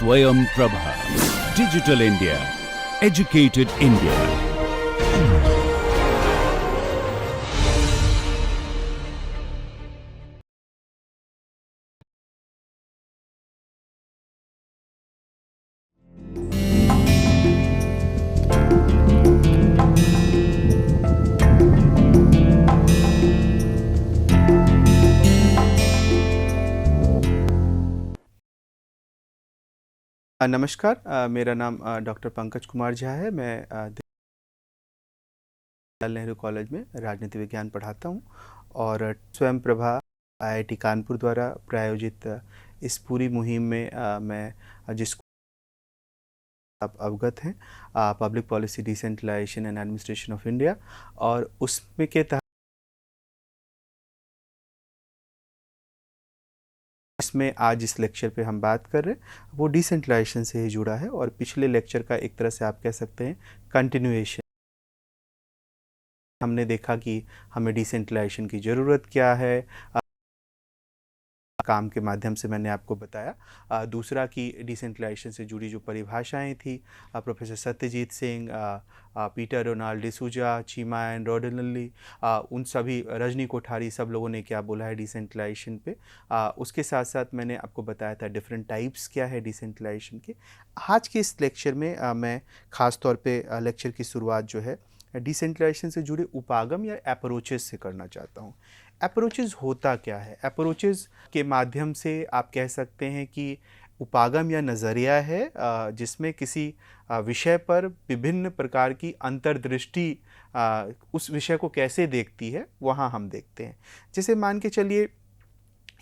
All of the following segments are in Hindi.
स्वयं Prabha, digital India, educated India. नमस्कार, मेरा नाम डॉक्टर पंकज कुमार झा है। मैं जवाहरलाल नेहरू कॉलेज में राजनीति विज्ञान पढ़ाता हूं और स्वयं प्रभा आईआईटी कानपुर द्वारा प्रायोजित इस पूरी मुहिम में मैं जिसको आप अवगत हैं, public policy decentralisation and administration of India, और उसमें के तहत इसमें आज इस लेक्चर पे हम बात कर रहे हैं वो डिसेंट्रलाइजेशन से ही जुड़ा है और पिछले लेक्चर का एक तरह से आप कह सकते हैं कंटिन्यूएशन। हमने देखा कि हमें डिसेंट्रलाइजेशन की ज़रूरत क्या है, काम के माध्यम से मैंने आपको बताया। दूसरा कि डिसेंट्रलाइजेशन से जुड़ी जो परिभाषाएं थी, professor Satyajit Singh, Peter Ronald D'Souza, Cheema and रोडेनल्ली, उन सभी, रजनी कोठारी, सब लोगों ने क्या बोला है डिसेंट्रलाइजेशन पे। उसके साथ साथ मैंने आपको बताया था डिफरेंट टाइप्स क्या है डिसेंट्रलाइजेशन के। आज के इस लेक्चर में मैं ख़ास तौर पे लेक्चर की शुरुआत जो है डिसेंट्रलाइजेशन से जुड़े उपागम या अप्रोचेस से करना चाहता हूँ। अप्रोचेस होता क्या है? अप्रोचेस के माध्यम से आप कह सकते हैं कि उपागम या नज़रिया है जिसमें किसी विषय पर विभिन्न प्रकार की अंतर्दृष्टि उस विषय को कैसे देखती है वहाँ हम देखते हैं। जैसे मान के चलिए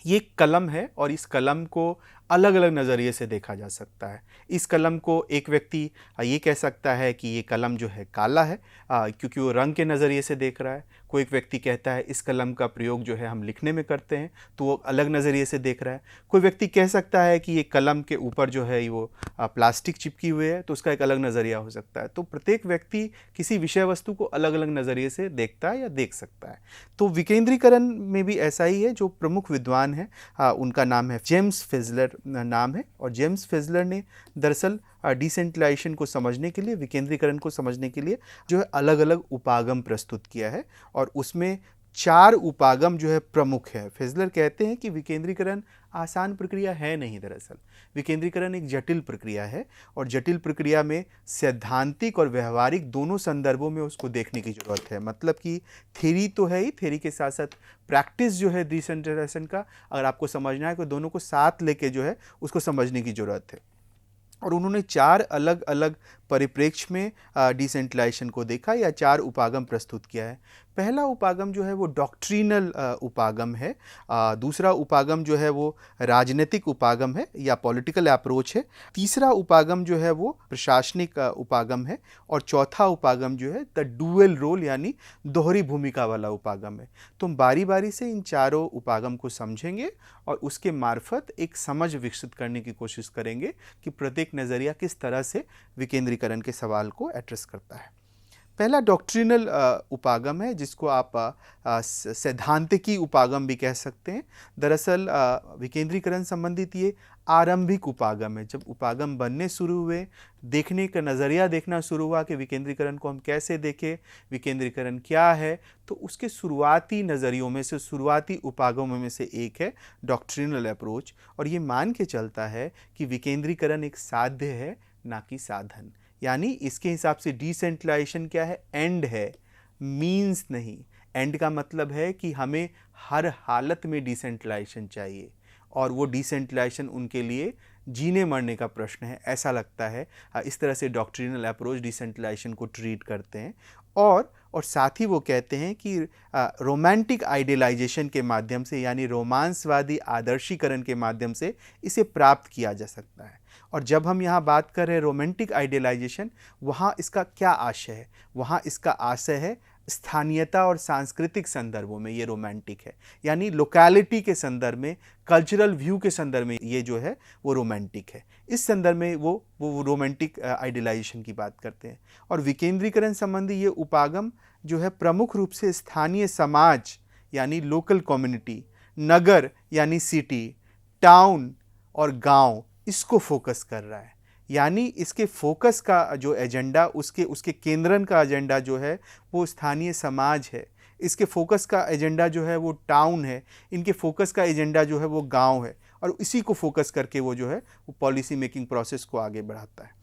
ये कलम है और इस कलम को अलग अलग नज़रिए से देखा जा सकता है। इस कलम को एक व्यक्ति ये कह सकता है कि ये कलम जो है काला है क्योंकि वो रंग के नज़रिए से देख रहा है। कोई एक व्यक्ति कहता है इस कलम का प्रयोग जो है हम लिखने में करते हैं, तो वो अलग नज़रिए से देख रहा है। कोई व्यक्ति कह सकता है कि ये कलम के ऊपर जो है वो प्लास्टिक चिपकी हुई है, तो उसका एक अलग नज़रिया हो सकता है। तो प्रत्येक व्यक्ति किसी विषय वस्तु को अलग अलग नज़रिए से देखता है या देख सकता है। तो विकेंद्रीकरण में भी ऐसा ही है। जो प्रमुख विद्वान है उनका नाम है जेम्स फिजलर नाम है, और जेम्स फिजलर ने दरअसल डिसेंट्रलाइजेशन को समझने के लिए, विकेंद्रीकरण को समझने के लिए जो है अलग अलग उपागम प्रस्तुत किया है, और उसमें 4 उपागम जो है प्रमुख है। फिजलर कहते हैं कि विकेंद्रीकरण आसान प्रक्रिया है नहीं, दरअसल विकेंद्रीकरण एक जटिल प्रक्रिया है, और जटिल प्रक्रिया में सैद्धांतिक और व्यवहारिक दोनों संदर्भों में उसको देखने की ज़रूरत है। मतलब कि थ्योरी तो है ही, थ्योरी के साथ साथ प्रैक्टिस जो है डिसेंट्रलाइजेशन का अगर आपको समझना है तो दोनों को साथ लेके जो है उसको समझने की ज़रूरत है। और उन्होंने 4 अलग अलग परिप्रेक्ष्य में डिसेंट्रलाइजेशन को देखा या 4 उपागम प्रस्तुत किया है। पहला उपागम जो है वो डॉक्ट्रिनल उपागम है। दूसरा उपागम जो है वो राजनीतिक उपागम है या पॉलिटिकल अप्रोच है। तीसरा उपागम जो है वो प्रशासनिक उपागम है, और चौथा उपागम जो है द डुअल रोल यानी दोहरी भूमिका वाला उपागम है। तो हम बारी बारी से इन चारों उपागम को समझेंगे और उसके मार्फत एक समझ विकसित करने की कोशिश करेंगे कि प्रत्येक नज़रिया किस तरह से विकेंद्रीकरण के सवाल को एड्रेस करता है। पहला डॉक्ट्रिनल उपागम है, जिसको आप सैद्धांतिकी उपागम भी कह सकते हैं। दरअसल विकेंद्रीकरण संबंधित ये आरंभिक उपागम है। जब उपागम बनने शुरू हुए, देखने का नज़रिया देखना शुरू हुआ कि विकेंद्रीकरण को हम कैसे देखें, विकेंद्रीकरण क्या है, तो उसके शुरुआती नज़रियों में से, शुरुआती उपागमों में से एक है डॉक्ट्रिनल अप्रोच। और ये मान के चलता है कि विकेंद्रीकरण एक साध्य है, ना कि साधन। यानी इसके हिसाब से डिसेंट्रलाइजेशन क्या है? एंड है, मीन्स नहीं। एंड का मतलब है कि हमें हर हालत में डिसेंट्रलाइजेशन चाहिए, और वो डिसेंट्रलाइजेशन उनके लिए जीने मरने का प्रश्न है, ऐसा लगता है। इस तरह से डॉक्ट्रिनल अप्रोच डिसेंट्रलाइजेशन को ट्रीट करते हैं। और साथ ही वो कहते हैं कि रोमांटिक आइडियलाइजेशन के माध्यम से, यानी रोमांसवादी आदर्शीकरण के माध्यम से इसे प्राप्त किया जा सकता है। और जब हम यहाँ बात कर रहे हैं रोमांटिक आइडियलाइजेशन, वहाँ इसका क्या आशय है? वहाँ इसका आशय है स्थानीयता और सांस्कृतिक संदर्भों में ये रोमांटिक है, यानी लोकेलिटी के संदर्भ में, कल्चरल व्यू के संदर्भ में ये जो है वो रोमांटिक है। इस संदर्भ में वो रोमांटिक आइडियलाइजेशन की बात करते हैं। और विकेंद्रीकरण संबंधी ये उपागम जो है प्रमुख रूप से स्थानीय समाज यानी लोकल कम्युनिटी, नगर यानी सिटी, टाउन और गांव, इसको फोकस कर रहा है। यानी इसके फोकस का जो एजेंडा, उसके केंद्रन का एजेंडा जो है वो स्थानीय समाज है। इसके फोकस का एजेंडा जो है वो टाउन है। इनके फोकस का एजेंडा जो है वो गांव है, और इसी को फोकस करके वो जो है वो पॉलिसी मेकिंग प्रोसेस को आगे बढ़ाता है।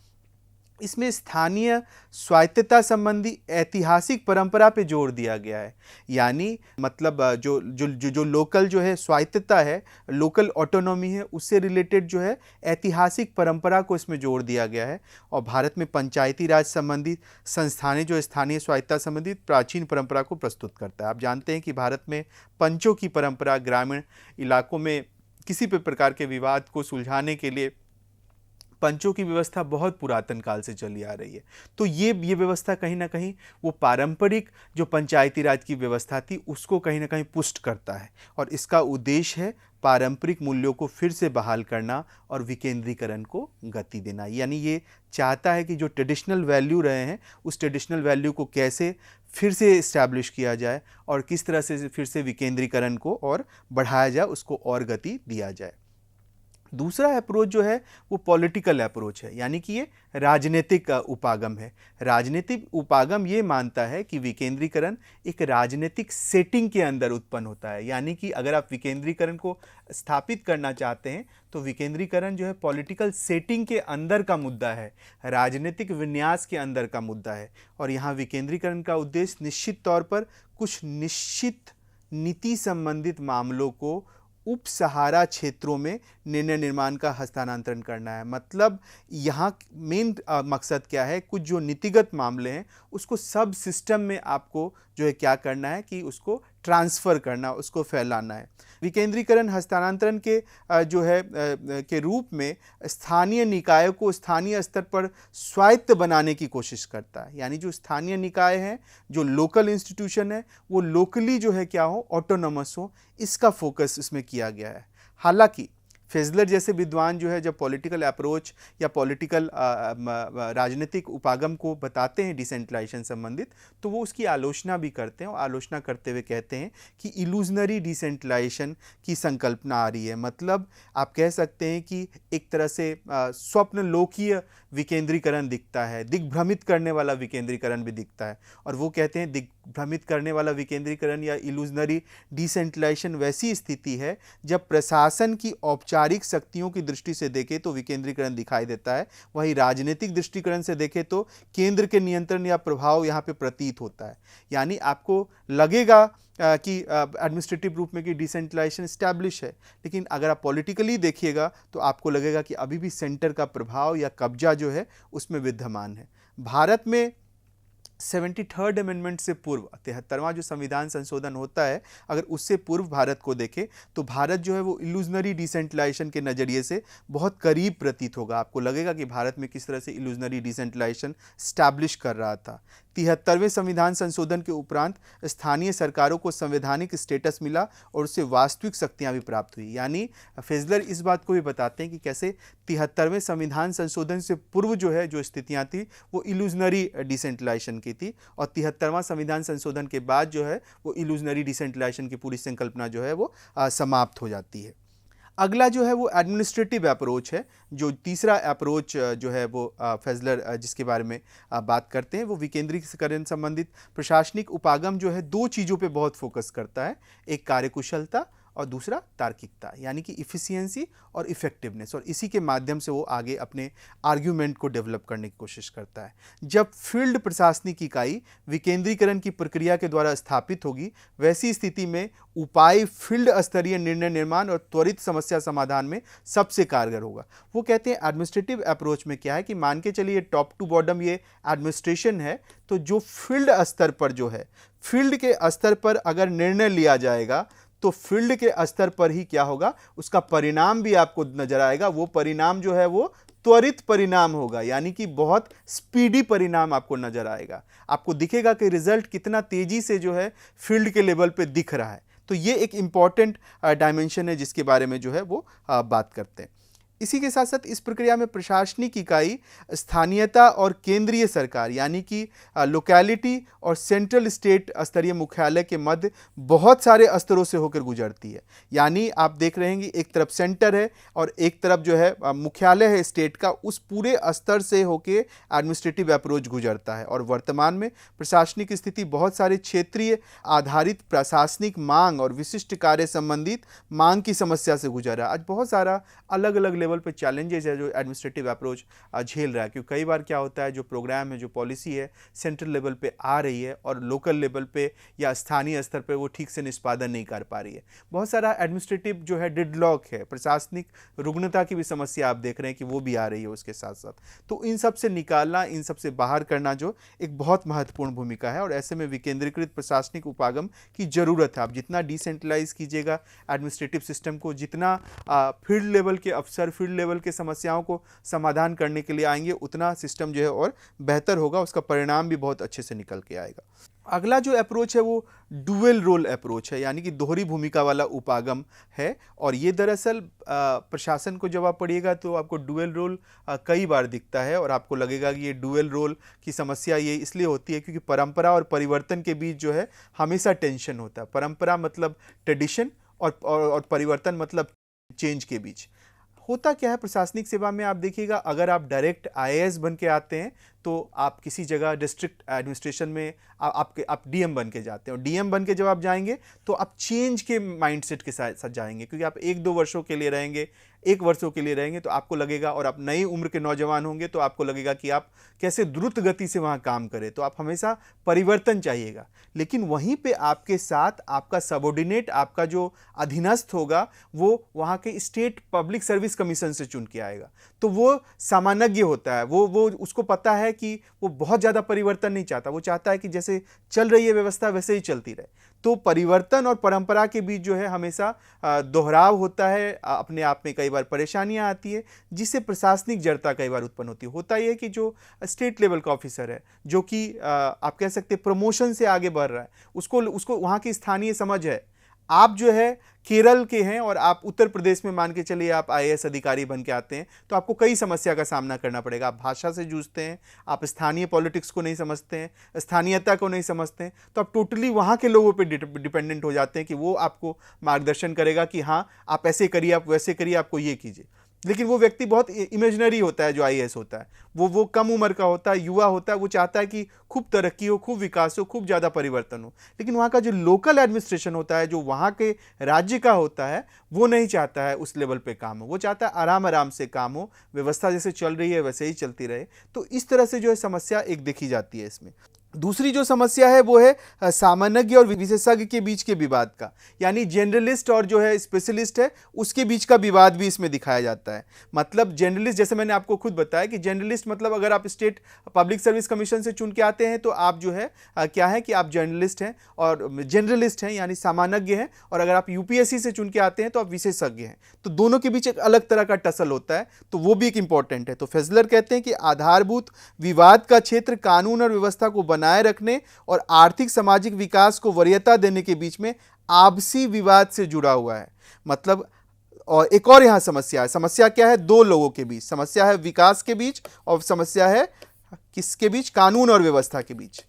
इसमें स्थानीय स्वायत्तता संबंधी ऐतिहासिक परंपरा पे जोर दिया गया है। यानी मतलब जो लोकल जो है स्वायत्तता है, लोकल ऑटोनॉमी है, उससे रिलेटेड जो है ऐतिहासिक परंपरा को इसमें जोर दिया गया है। और भारत में पंचायती राज संबंधी संस्थानें जो स्थानीय स्वायत्तता संबंधित प्राचीन परंपरा को प्रस्तुत करता है। आप जानते हैं कि भारत में पंचों की परंपरा ग्रामीण इलाकों में किसी भी प्रकार के विवाद को सुलझाने के लिए पंचों की व्यवस्था बहुत पुरातन काल से चली आ रही है। तो ये व्यवस्था कहीं ना कहीं वो पारंपरिक जो पंचायती राज की व्यवस्था थी उसको कहीं ना कहीं पुष्ट करता है, और इसका उद्देश्य है पारंपरिक मूल्यों को फिर से बहाल करना और विकेंद्रीकरण को गति देना। यानी ये चाहता है कि जो ट्रेडिशनल वैल्यू रहे हैं उस ट्रेडिशनल वैल्यू को कैसे फिर से इस्टेब्लिश किया जाए और किस तरह से फिर से विकेंद्रीकरण को और बढ़ाया जाए, उसको और गति दिया जाए। दूसरा अप्रोच जो है वो पॉलिटिकल अप्रोच है, यानी कि ये राजनीतिक उपागम है। राजनीतिक उपागम ये मानता है कि विकेंद्रीकरण एक राजनीतिक सेटिंग के अंदर उत्पन्न होता है। यानी कि अगर आप विकेंद्रीकरण को स्थापित करना चाहते हैं तो विकेंद्रीकरण जो है पॉलिटिकल सेटिंग के अंदर का मुद्दा है, राजनीतिक विन्यास के अंदर का मुद्दा है। और यहाँ विकेंद्रीकरण का उद्देश्य निश्चित तौर पर कुछ निश्चित नीति संबंधित मामलों को उप सहारा क्षेत्रों में निर्णय निर्माण का हस्तांतरण करना है। मतलब यहाँ मेन मकसद क्या है, कुछ जो नीतिगत मामले हैं उसको सब सिस्टम में आपको जो है क्या करना है कि उसको ट्रांसफ़र करना, उसको फैलाना है। विकेंद्रीकरण हस्तांतरण के जो है के रूप में स्थानीय निकायों को स्थानीय स्तर पर स्वायत्त बनाने की कोशिश करता है। यानी जो स्थानीय निकाय हैं, जो लोकल इंस्टीट्यूशन है, वो लोकली जो है क्या हो, ऑटोनोमस हो, इसका फोकस इसमें किया गया है। हालांकि फेजलर जैसे विद्वान जो है जब पॉलिटिकल अप्रोच या पॉलिटिकल राजनीतिक उपागम को बताते हैं डिसेंट्रलाइजेशन संबंधित, तो वो उसकी आलोचना भी करते हैं, और आलोचना करते हुए कहते हैं कि इल्यूजनरी डिसेंट्रलाइजेशन की संकल्पना आ रही है। मतलब आप कह सकते हैं कि एक तरह से स्वप्न लोकीय विकेंद्रीकरण दिखता है, दिग्भ्रमित करने वाला विकेंद्रीकरण भी दिखता है। और वो कहते हैं दिग्भ्रमित करने वाला विकेंद्रीकरण या इल्यूजनरी डिसेंट्रलाइजेशन वैसी स्थिति है जब प्रशासन की औपचारिक शक्तियों की दृष्टि से देखें तो विकेंद्रीकरण दिखाई देता है, वहीं राजनीतिक दृष्टिकोण से देखें तो केंद्र के नियंत्रण या प्रभाव यहाँ पे प्रतीत होता है। यानी आपको लगेगा कि एडमिनिस्ट्रेटिव रूप में कि डिसेंट्रलाइजेशन स्टैब्लिश है, लेकिन अगर आप पॉलिटिकली देखिएगा तो आपको लगेगा कि अभी भी सेंटर का प्रभाव या कब्जा जो है उसमें विद्यमान है। भारत में 73rd अमेंडमेंट से पूर्व 73वां जो संविधान संशोधन होता है, अगर उससे पूर्व भारत को देखें तो भारत जो है वो इल्यूजनरी डिसेंट्रलाइजेशन के नज़रिए से बहुत करीब प्रतीत होगा। आपको लगेगा कि भारत में किस तरह से इल्यूजनरी डिसेंट्रलाइजेशन स्टैब्लिश कर रहा था। 73वें संविधान संशोधन के उपरांत स्थानीय सरकारों को संवैधानिक स्टेटस मिला और उससे वास्तविक शक्तियां भी प्राप्त हुई। यानी फेजलर इस बात को भी बताते हैं कि कैसे 73वें संविधान संशोधन से पूर्व जो है जो स्थितियां थी वो इल्यूजनरी डिसेंट्रलाइजेशन की थी, और 73वां संविधान संशोधन के बाद जो है वो इल्यूजनरी डिसेंट्रलाइजेशन की पूरी संकल्पना जो है वो समाप्त हो जाती है। अगला जो है वो एडमिनिस्ट्रेटिव अप्रोच है। जो तीसरा अप्रोच जो है वो फेजलर जिसके बारे में बात करते हैं वो विकेंद्रीकरण संबंधित प्रशासनिक उपागम जो है दो चीज़ों पे बहुत फोकस करता है, एक कार्यकुशलता और दूसरा तार्किकता, यानी कि इफ़िशियंसी और इफ़ेक्टिवनेस, और इसी के माध्यम से वो आगे अपने आर्ग्यूमेंट को डेवलप करने की कोशिश करता है। जब फील्ड प्रशासनिक इकाई विकेंद्रीकरण की प्रक्रिया के द्वारा स्थापित होगी, वैसी स्थिति में उपाय फील्ड स्तरीय निर्णय निर्माण और त्वरित समस्या समाधान में सबसे कारगर होगा। वो कहते हैं एडमिनिस्ट्रेटिव अप्रोच में क्या है कि मान के चलिए टॉप टू बॉटम ये एडमिनिस्ट्रेशन है, तो जो फील्ड स्तर पर जो है, फील्ड के स्तर पर अगर निर्णय लिया जाएगा तो फील्ड के स्तर पर ही क्या होगा, उसका परिणाम भी आपको नजर आएगा। वो परिणाम जो है वो त्वरित परिणाम होगा, यानी कि बहुत स्पीडी परिणाम आपको नजर आएगा। आपको दिखेगा कि रिजल्ट कितना तेजी से जो है फील्ड के लेवल पे दिख रहा है। तो ये एक इंपॉर्टेंट डायमेंशन है जिसके बारे में जो है वो बात करते हैं। इसी के साथ साथ इस प्रक्रिया में प्रशासनिक इकाई स्थानीयता और केंद्रीय सरकार यानी कि लोकैलिटी और सेंट्रल स्टेट स्तरीय मुख्यालय के मध्य बहुत सारे स्तरों से होकर गुजरती है। यानी आप देख रहे हैं कि एक तरफ सेंटर है और एक तरफ जो है मुख्यालय है स्टेट का, उस पूरे स्तर से होकर एडमिनिस्ट्रेटिव अप्रोच गुजरता है। और वर्तमान में प्रशासनिक स्थिति बहुत सारे क्षेत्रीय आधारित प्रशासनिक मांग और विशिष्ट कार्य संबंधित मांग की समस्या से गुजर रहा है। आज बहुत सारा अलग अलग लेवल पे चैलेंजेस है जो एडमिनिस्ट्रेटिव अप्रोच झेल रहा है, क्योंकि कई बार क्या होता है जो प्रोग्राम है, जो पॉलिसी है, सेंट्रल लेवल पे आ रही है और लोकल लेवल पे या स्थानीय स्तर पे वो ठीक से निष्पादन नहीं कर पा रही है। बहुत सारा एडमिनिस्ट्रेटिव जो है डेडलॉक है, प्रशासनिक रुग्णता की भी समस्या आप देख रहे हैं कि वो भी आ रही है उसके साथ साथ। तो इन सब से निकालना, इन सब से बाहर करना जो एक बहुत महत्वपूर्ण भूमिका है और ऐसे में विकेंद्रीकृत प्रशासनिक उपागम की जरूरत है। आप जितना डिसेंट्रलाइज कीजिएगा एडमिनिस्ट्रेटिव सिस्टम को, जितना फील्ड लेवल के अफसर फील्ड लेवल के समस्याओं को समाधान करने के लिए आएंगे, उतना सिस्टम जो है और बेहतर होगा, उसका परिणाम भी बहुत अच्छे से निकल के आएगा। अगला जो अप्रोच है वो डुअल रोल अप्रोच है, यानी कि दोहरी भूमिका वाला उपागम है। और ये दरअसल प्रशासन को जब आप पढ़िएगा तो आपको डुअल रोल कई बार दिखता है और आपको लगेगा कि ये डुअल रोल की समस्या ये इसलिए होती है क्योंकि परंपरा और परिवर्तन के बीच जो है हमेशा टेंशन होता है। परंपरा मतलब ट्रेडिशन और परिवर्तन मतलब चेंज के बीच होता क्या है प्रशासनिक सेवा में। आप देखिएगा, अगर आप डायरेक्ट आईएएस बन के आते हैं तो आप किसी जगह डिस्ट्रिक्ट एडमिनिस्ट्रेशन में आप डीएम बन के जाते हैं और डीएम बन के जब आप जाएंगे तो आप चेंज के माइंडसेट के साथ जाएंगे, क्योंकि आप 1-2 वर्षों के लिए रहेंगे, 1 वर्षों के लिए रहेंगे तो आपको लगेगा, और आप नई उम्र के नौजवान होंगे तो आपको लगेगा कि आप कैसे द्रुत गति से वहाँ काम करें। तो आप हमेशा परिवर्तन चाहिएगा, लेकिन वहीं पे आपके साथ आपका सबऑर्डिनेट, आपका जो अधीनस्थ होगा, वो वहाँ के स्टेट पब्लिक सर्विस कमीशन से चुन के आएगा। तो वो सामान्य होता है, वो उसको पता है कि वो बहुत ज़्यादा परिवर्तन नहीं चाहता, वो चाहता है कि जैसे चल रही है व्यवस्था वैसे ही चलती रहे। तो परिवर्तन और परंपरा के बीच जो है हमेशा दोहराव होता है, अपने आप में कई बार परेशानियां आती है, जिससे प्रशासनिक जड़ता कई बार उत्पन्न होती है। होता यह है कि जो स्टेट लेवल का ऑफिसर है, जो कि आप कह सकते हैं प्रमोशन से आगे बढ़ रहा है, उसको वहाँ की स्थानीय समझ है। आप जो है केरल के हैं और आप उत्तर प्रदेश में मान के चलिए आप आईएएस अधिकारी बन के आते हैं, तो आपको कई समस्या का सामना करना पड़ेगा। आप भाषा से जूझते हैं, आप स्थानीय पॉलिटिक्स को नहीं समझते हैं, स्थानीयता को नहीं समझते हैं, तो आप टोटली वहाँ के लोगों पे डिपेंडेंट हो जाते हैं कि वो आपको मार्गदर्शन करेगा कि हाँ आप ऐसे करिए, आप वैसे करिए, आपको ये कीजिए। लेकिन वो व्यक्ति बहुत इमेजिनरी होता है जो आईएएस होता है, वो कम उम्र का होता है, युवा होता है, वो चाहता है कि खूब तरक्की हो, खूब विकास हो, खूब ज़्यादा परिवर्तन हो। लेकिन वहाँ का जो लोकल एडमिनिस्ट्रेशन होता है, जो वहाँ के राज्य का होता है, वो नहीं चाहता है उस लेवल पे काम हो, वो चाहता है आराम आराम से काम हो, व्यवस्था जैसे चल रही है वैसे ही चलती रहे। तो इस तरह से जो है समस्या एक देखी जाती है इसमें। दूसरी जो समस्या है वो है सामान्य और विशेषज्ञ के बीच के विवाद का, यानी जनरलिस्ट और जो है स्पेशलिस्ट है उसके बीच का विवाद भी इसमें दिखाया जाता है। मतलब जनरलिस्ट, जैसे मैंने आपको खुद बताया कि जनरलिस्ट मतलब अगर आप स्टेट पब्लिक सर्विस कमीशन से चुन के आते हैं तो आप जो है क्या है कि आप जर्नलिस्ट हैं और जनरलिस्ट हैं यानी सामान्य हैं, और अगर आप यूपीएससी से चुन के आते हैं तो आप विशेषज्ञ हैं। तो दोनों के बीच एक अलग तरह का टसल होता है, तो वो भी एक इंपॉर्टेंट है। तो फेजलर कहते हैं कि आधारभूत विवाद का क्षेत्र कानून और व्यवस्था को बनाए रखने और आर्थिक सामाजिक विकास को वरीयता देने के बीच में आपसी विवाद से जुड़ा हुआ है। मतलब और एक और यहां समस्या है। समस्या क्या है? 2 लोगों के बीच समस्या है, विकास के बीच, और समस्या है किसके बीच? कानून और व्यवस्था के बीच।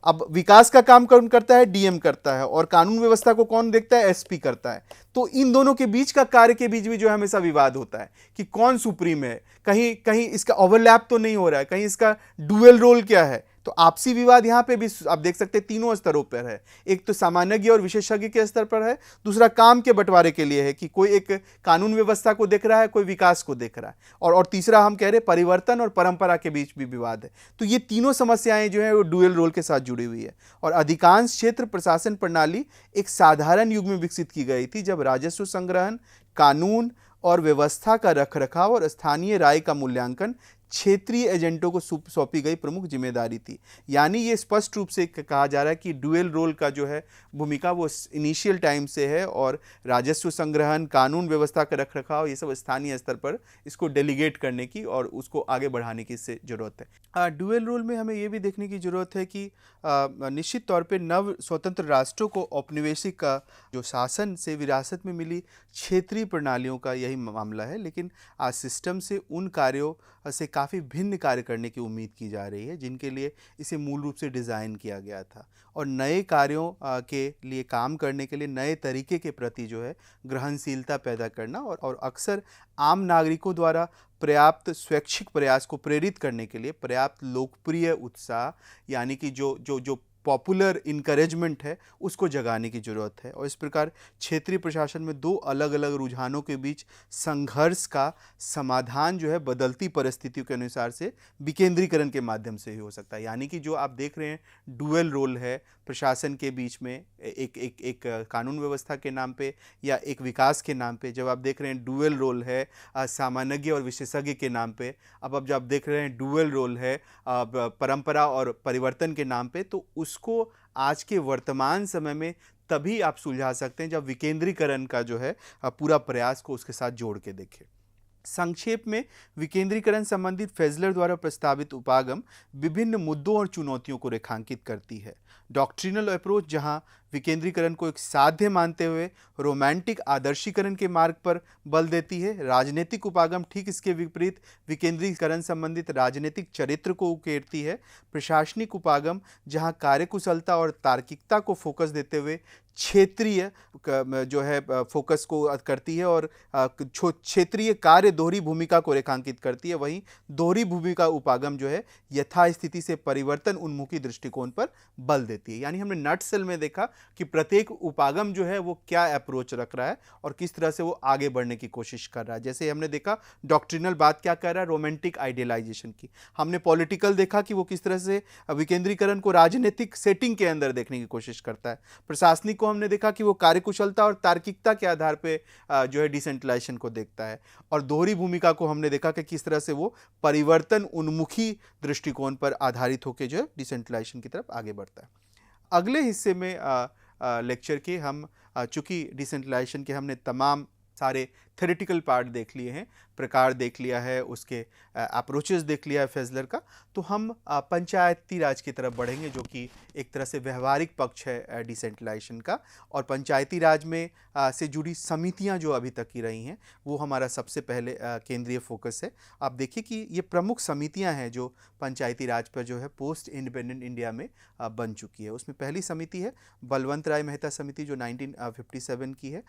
अब विकास का काम कौन करता है? डीएम करता है, और कानून व्यवस्था को कौन देखता है? एसपी करता है। तो इन दोनों के बीच का कार्य के बीच भी जो है हमेशा विवाद होता है कि कौन सुप्रीम है, कहीं इसका ओवरलैप तो नहीं हो रहा है, कहीं इसका डुअल रोल क्या है। तो आपसी विवाद यहाँ पे भी आप देख सकते हैं तीनों स्तरों पर है। एक तो सामान्य और विशेषज्ञ के स्तर पर है, दूसरा काम के बंटवारे के लिए है कि कोई एक कानून व्यवस्था को देख रहा है, कोई विकास को देख रहा है, और तीसरा हम कह रहे हैं परिवर्तन और परंपरा के बीच भी विवाद है। तो ये तीनों समस्याएं जो है वो डुअल रोल के साथ जुड़ी हुई है। और अधिकांश क्षेत्र प्रशासन प्रणाली एक साधारण युग में विकसित की गई थी, जब राजस्व संग्रहण, कानून और व्यवस्था का रखरखाव और स्थानीय राय का मूल्यांकन क्षेत्रीय एजेंटों को सौंपी गई प्रमुख जिम्मेदारी थी। यानी ये स्पष्ट रूप से कहा जा रहा है कि डुअल रोल का जो है भूमिका वो इनिशियल टाइम से है और राजस्व संग्रहण, कानून व्यवस्था का रखरखाव, ये सब स्थानीय स्तर पर इसको डेलीगेट करने की और उसको आगे बढ़ाने की इससे जरूरत है। डुअल रोल में हमें ये भी देखने की जरूरत है कि निश्चित तौर पे नव स्वतंत्र राष्ट्रों को औपनिवेशिक का जो शासन से विरासत में मिली क्षेत्रीय प्रणालियों का यही मामला है, लेकिन आज सिस्टम से उन कार्यों से काफ़ी भिन्न कार्य करने की उम्मीद की जा रही है जिनके लिए इसे मूल रूप से डिज़ाइन किया गया था। और नए कार्यों के लिए काम करने के लिए नए तरीके के प्रति जो है ग्रहणशीलता पैदा करना और अक्सर आम नागरिकों द्वारा पर्याप्त स्वैच्छिक प्रयास को प्रेरित करने के लिए पर्याप्त लोकप्रिय उत्साह, यानी कि जो पॉपुलर इनकरेजमेंट है, उसको जगाने की ज़रूरत है। और इस प्रकार क्षेत्रीय प्रशासन में दो अलग अलग रुझानों के बीच संघर्ष का समाधान जो है बदलती परिस्थितियों के अनुसार से विकेंद्रीकरण के माध्यम से ही हो सकता है। यानी कि जो आप देख रहे हैं डुअल रोल है प्रशासन के बीच में, एक कानून व्यवस्था के नाम पे या एक विकास के नाम पे, जब आप देख रहे हैं डुअल रोल है सामान्यज्ञ और विशेषज्ञ के नाम पे, अब जब आप देख रहे हैं डुअल रोल है परंपरा और परिवर्तन के नाम पे, तो उसको आज के वर्तमान समय में तभी आप सुलझा सकते हैं जब विकेंद्रीकरण का जो है पूरा प्रयास को उसके साथ जोड़ के देखें। संक्षेप में विकेंद्रीकरण संबंधित फेजलर द्वारा प्रस्तावित उपागम विभिन्न मुद्दों और चुनौतियों को रेखांकित करती है। डॉक्ट्रिनल अप्रोच जहां विकेंद्रीकरण को एक साध्य मानते हुए रोमांटिक आदर्शीकरण के मार्ग पर बल देती है, राजनीतिक उपागम ठीक इसके विपरीत विकेंद्रीकरण संबंधित राजनीतिक चरित्र को उकेरती है। प्रशासनिक उपागम जहां कार्यकुशलता और तार्किकता को फोकस देते हुए क्षेत्रीय जो है फोकस को करती है और क्षेत्रीय कार्य दोहरी भूमिका को रेखांकित करती है। वहीं दोहरी भूमिका उपागम जो है यथास्थिति से परिवर्तन उन्मुखी दृष्टिकोण पर बल देती है। यानी हमने नटसेल में देखा कि प्रत्येक उपागम जो है वो क्या अप्रोच रख रहा है और किस तरह से वो आगे बढ़ने की कोशिश कर रहा है। जैसे हमने देखा डॉक्ट्रिनल बात क्या कर रहा है, रोमांटिक आइडियलाइजेशन की। हमने पॉलिटिकल देखा कि वो किस तरह से विकेंद्रीकरण को राजनीतिक सेटिंग के अंदर देखने की कोशिश करता है। प्रशासनिक को हमने देखा कि वो कार्यकुशलता और तार्किकता के आधार पे जो है डिसेंट्रलाइजेशन को देखता है। और दोहरी भूमिका को हमने देखा कि किस तरह से वो परिवर्तन उन्मुखी दृष्टिकोण पर आधारित होकर जो है डिसेंट्रलाइजेशन की तरफ आगे बढ़ता है। अगले हिस्से में लेक्चर के हम चूंकि डिसेंट्रलाइजेशन के हमने तमाम सारे थ्योरेटिकल पार्ट देख लिए हैं, प्रकार देख लिया है, उसके अप्रोचेस देख लिया है फेजलर का, तो हम पंचायती राज की तरफ बढ़ेंगे जो कि एक तरह से व्यवहारिक पक्ष है डिसेंट्रलाइजेशन का। और पंचायती राज में से जुड़ी समितियां जो अभी तक की रही हैं वो हमारा सबसे पहले केंद्रीय फोकस है। आप देखिए कि ये प्रमुख समितियां हैं जो पंचायती राज पर जो है पोस्ट इंडिपेंडेंट इंडिया में बन चुकी है। उसमें पहली समिति है बलवंत राय मेहता समिति जो 1957 की है।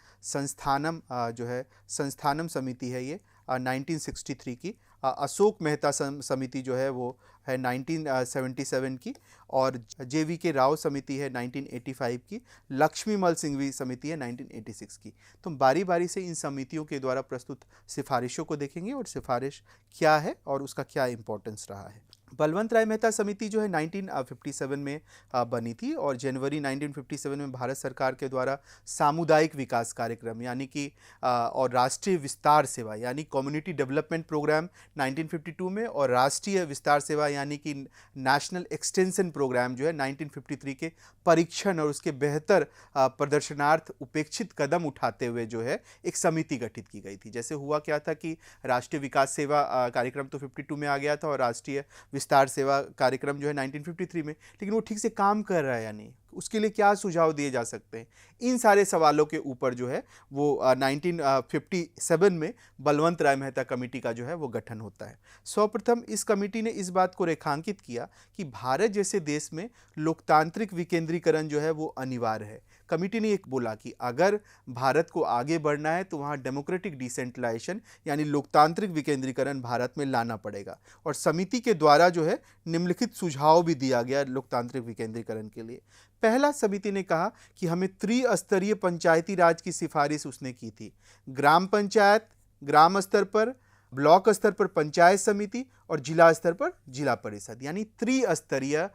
संस्थानम समिति है ये 1963 की। अशोक मेहता समिति जो है वो है 1977 की। और JVK राव समिति है 1985 की। लक्ष्मीमल सिंघवी समिति है 1986 की। तो हम बारी बारी से इन समितियों के द्वारा प्रस्तुत सिफारिशों को देखेंगे और सिफारिश क्या है और उसका क्या इम्पोर्टेंस रहा है। बलवंत राय मेहता समिति जो है 1957 में बनी थी और जनवरी 1957 में भारत सरकार के द्वारा सामुदायिक विकास कार्यक्रम यानी कि और राष्ट्रीय विस्तार सेवा यानी कम्युनिटी डेवलपमेंट प्रोग्राम 1952 में और राष्ट्रीय विस्तार सेवा यानी कि नेशनल एक्सटेंशन प्रोग्राम जो है 1953 के परीक्षण और उसके बेहतर प्रदर्शनार्थ उपेक्षित कदम उठाते हुए जो है एक समिति गठित की गई थी। जैसे हुआ क्या था कि राष्ट्रीय विकास सेवा कार्यक्रम तो 52 में आ गया था और राष्ट्रीय विस्तार सेवा कार्यक्रम जो है 1953 में, लेकिन वो ठीक से काम कर रहा है या नहीं, उसके लिए क्या सुझाव दिए जा सकते हैं, इन सारे सवालों के ऊपर जो है वो 1957 में बलवंत राय मेहता कमेटी का जो है वो गठन होता है। सर्वप्रथम इस कमेटी ने इस बात को रेखांकित किया कि भारत जैसे देश में लोकतांत्रिक विकेंद्रीकरण जो है वो अनिवार्य है। कमेटी ने एक बोला कि अगर भारत को आगे बढ़ना है तो वहाँ डेमोक्रेटिक डिसेंट्रलाइजेशन यानी लोकतांत्रिक विकेंद्रीकरण भारत में लाना पड़ेगा। और समिति के द्वारा जो है निम्नलिखित सुझाव भी दिया गया लोकतांत्रिक विकेंद्रीकरण के लिए। पहला, समिति ने कहा कि हमें त्रिस्तरीय पंचायती राज की सिफारिश उसने की थी। ग्राम पंचायत, ग्राम स्तर पर, ब्लॉक स्तर पर पंचायत समिति और जिला स्तर पर जिला परिषद, यानी त्रिस्तरीय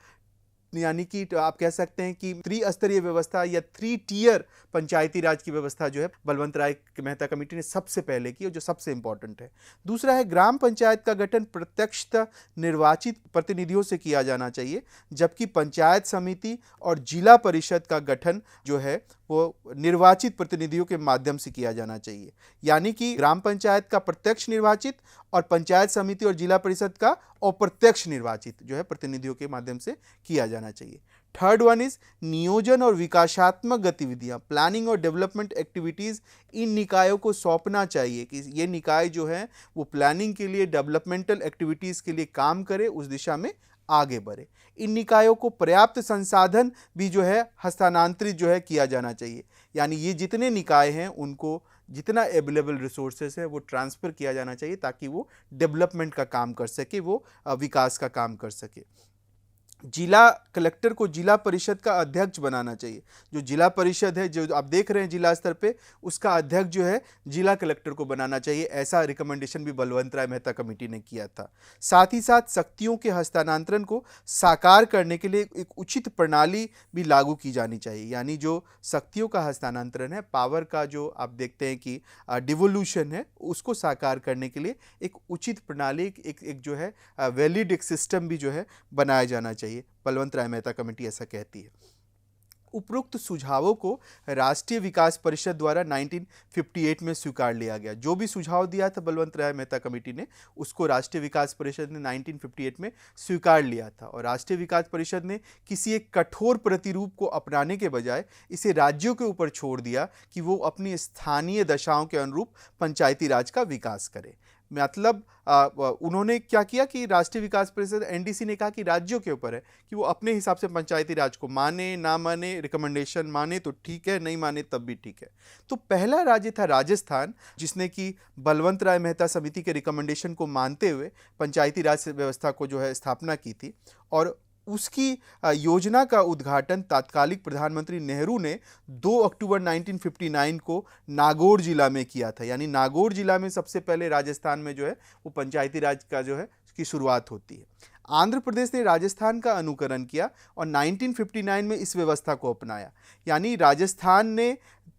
यानी कि आप कह सकते हैं कि त्रिस्तरीय व्यवस्था या 3 टियर पंचायती राज की व्यवस्था जो है बलवंत राय मेहता कमेटी ने सबसे पहले की और जो सबसे इंपॉर्टेंट है। दूसरा है ग्राम पंचायत का गठन प्रत्यक्षतः निर्वाचित प्रतिनिधियों से किया जाना चाहिए, जबकि पंचायत समिति और जिला परिषद का गठन जो है वो निर्वाचित प्रतिनिधियों के माध्यम से किया जाना चाहिए। यानी कि ग्राम पंचायत का प्रत्यक्ष निर्वाचित और पंचायत समिति और जिला परिषद का अप्रत्यक्ष निर्वाचित जो है प्रतिनिधियों के माध्यम से किया जाना चाहिए। थर्ड वन इज नियोजन और विकासात्मक गतिविधियां, प्लानिंग और डेवलपमेंट एक्टिविटीज इन निकायों को सौंपना चाहिए कि ये निकाय जो है वो प्लानिंग के लिए, डेवलपमेंटल एक्टिविटीज के लिए काम करे, उस दिशा में आगे बढ़े। इन निकायों को पर्याप्त संसाधन भी जो है हस्तांतरित जो है किया जाना चाहिए, यानी ये जितने निकाय हैं उनको जितना अवेलेबल रिसोर्सेज है वो ट्रांसफ़र किया जाना चाहिए ताकि वो डेवलपमेंट का काम कर सके, वो विकास का काम कर सके। जिला कलेक्टर को जिला परिषद का अध्यक्ष बनाना चाहिए। जो जिला परिषद है जो आप देख रहे हैं जिला स्तर पे, उसका अध्यक्ष जो है जिला कलेक्टर को बनाना चाहिए। ऐसा रिकमेंडेशन भी बलवंत राय मेहता कमेटी ने किया था। साथ ही साथ शक्तियों के हस्तांतरण को साकार करने के लिए एक उचित प्रणाली भी लागू की जानी चाहिए। यानी जो शक्तियों का हस्तांतरण है, पावर का जो आप देखते हैं कि डिवोल्यूशन है, उसको साकार करने के लिए एक उचित प्रणाली, एक जो है वैलिड एक सिस्टम भी जो है बनाया जाना चाहिए। बलवंत राय मेहता कमेटी ऐसा कहती है। उपरोक्त सुझावों को राष्ट्रीय विकास परिषद द्वारा 1958 में स्वीकार लिया गया। जो भी सुझाव दिया था बलवंत राय मेहता कमेटी ने, उसको राष्ट्रीय विकास परिषद ने 1958 में स्वीकार लिया था। और राष्ट्रीय विकास परिषद ने किसी एक कठोर प्रतिरूप को अपनाने के बजाय इसे राज्यों के ऊपर छोड़ दिया कि वो अपनी स्थानीय दशाओं के अनुरूप पंचायती राज का विकास करे। मतलब उन्होंने क्या किया कि राष्ट्रीय विकास परिषद एनडीसी ने कहा कि राज्यों के ऊपर है कि वो अपने हिसाब से पंचायती राज को माने ना माने, रिकमेंडेशन माने तो ठीक है, नहीं माने तब भी ठीक है। तो पहला राज्य था राजस्थान, जिसने कि बलवंत राय मेहता समिति के रिकमेंडेशन को मानते हुए पंचायती राज व्यवस्था को जो है स्थापना की थी। और उसकी योजना का उद्घाटन तत्कालिक प्रधानमंत्री नेहरू ने 2 अक्टूबर 1959 को नागौर जिला में किया था। यानी नागौर जिला में सबसे पहले राजस्थान में जो है वो पंचायती राज का जो है की शुरुआत होती है। आंध्र प्रदेश ने राजस्थान का अनुकरण किया और 1959 में इस व्यवस्था को अपनाया। यानी राजस्थान ने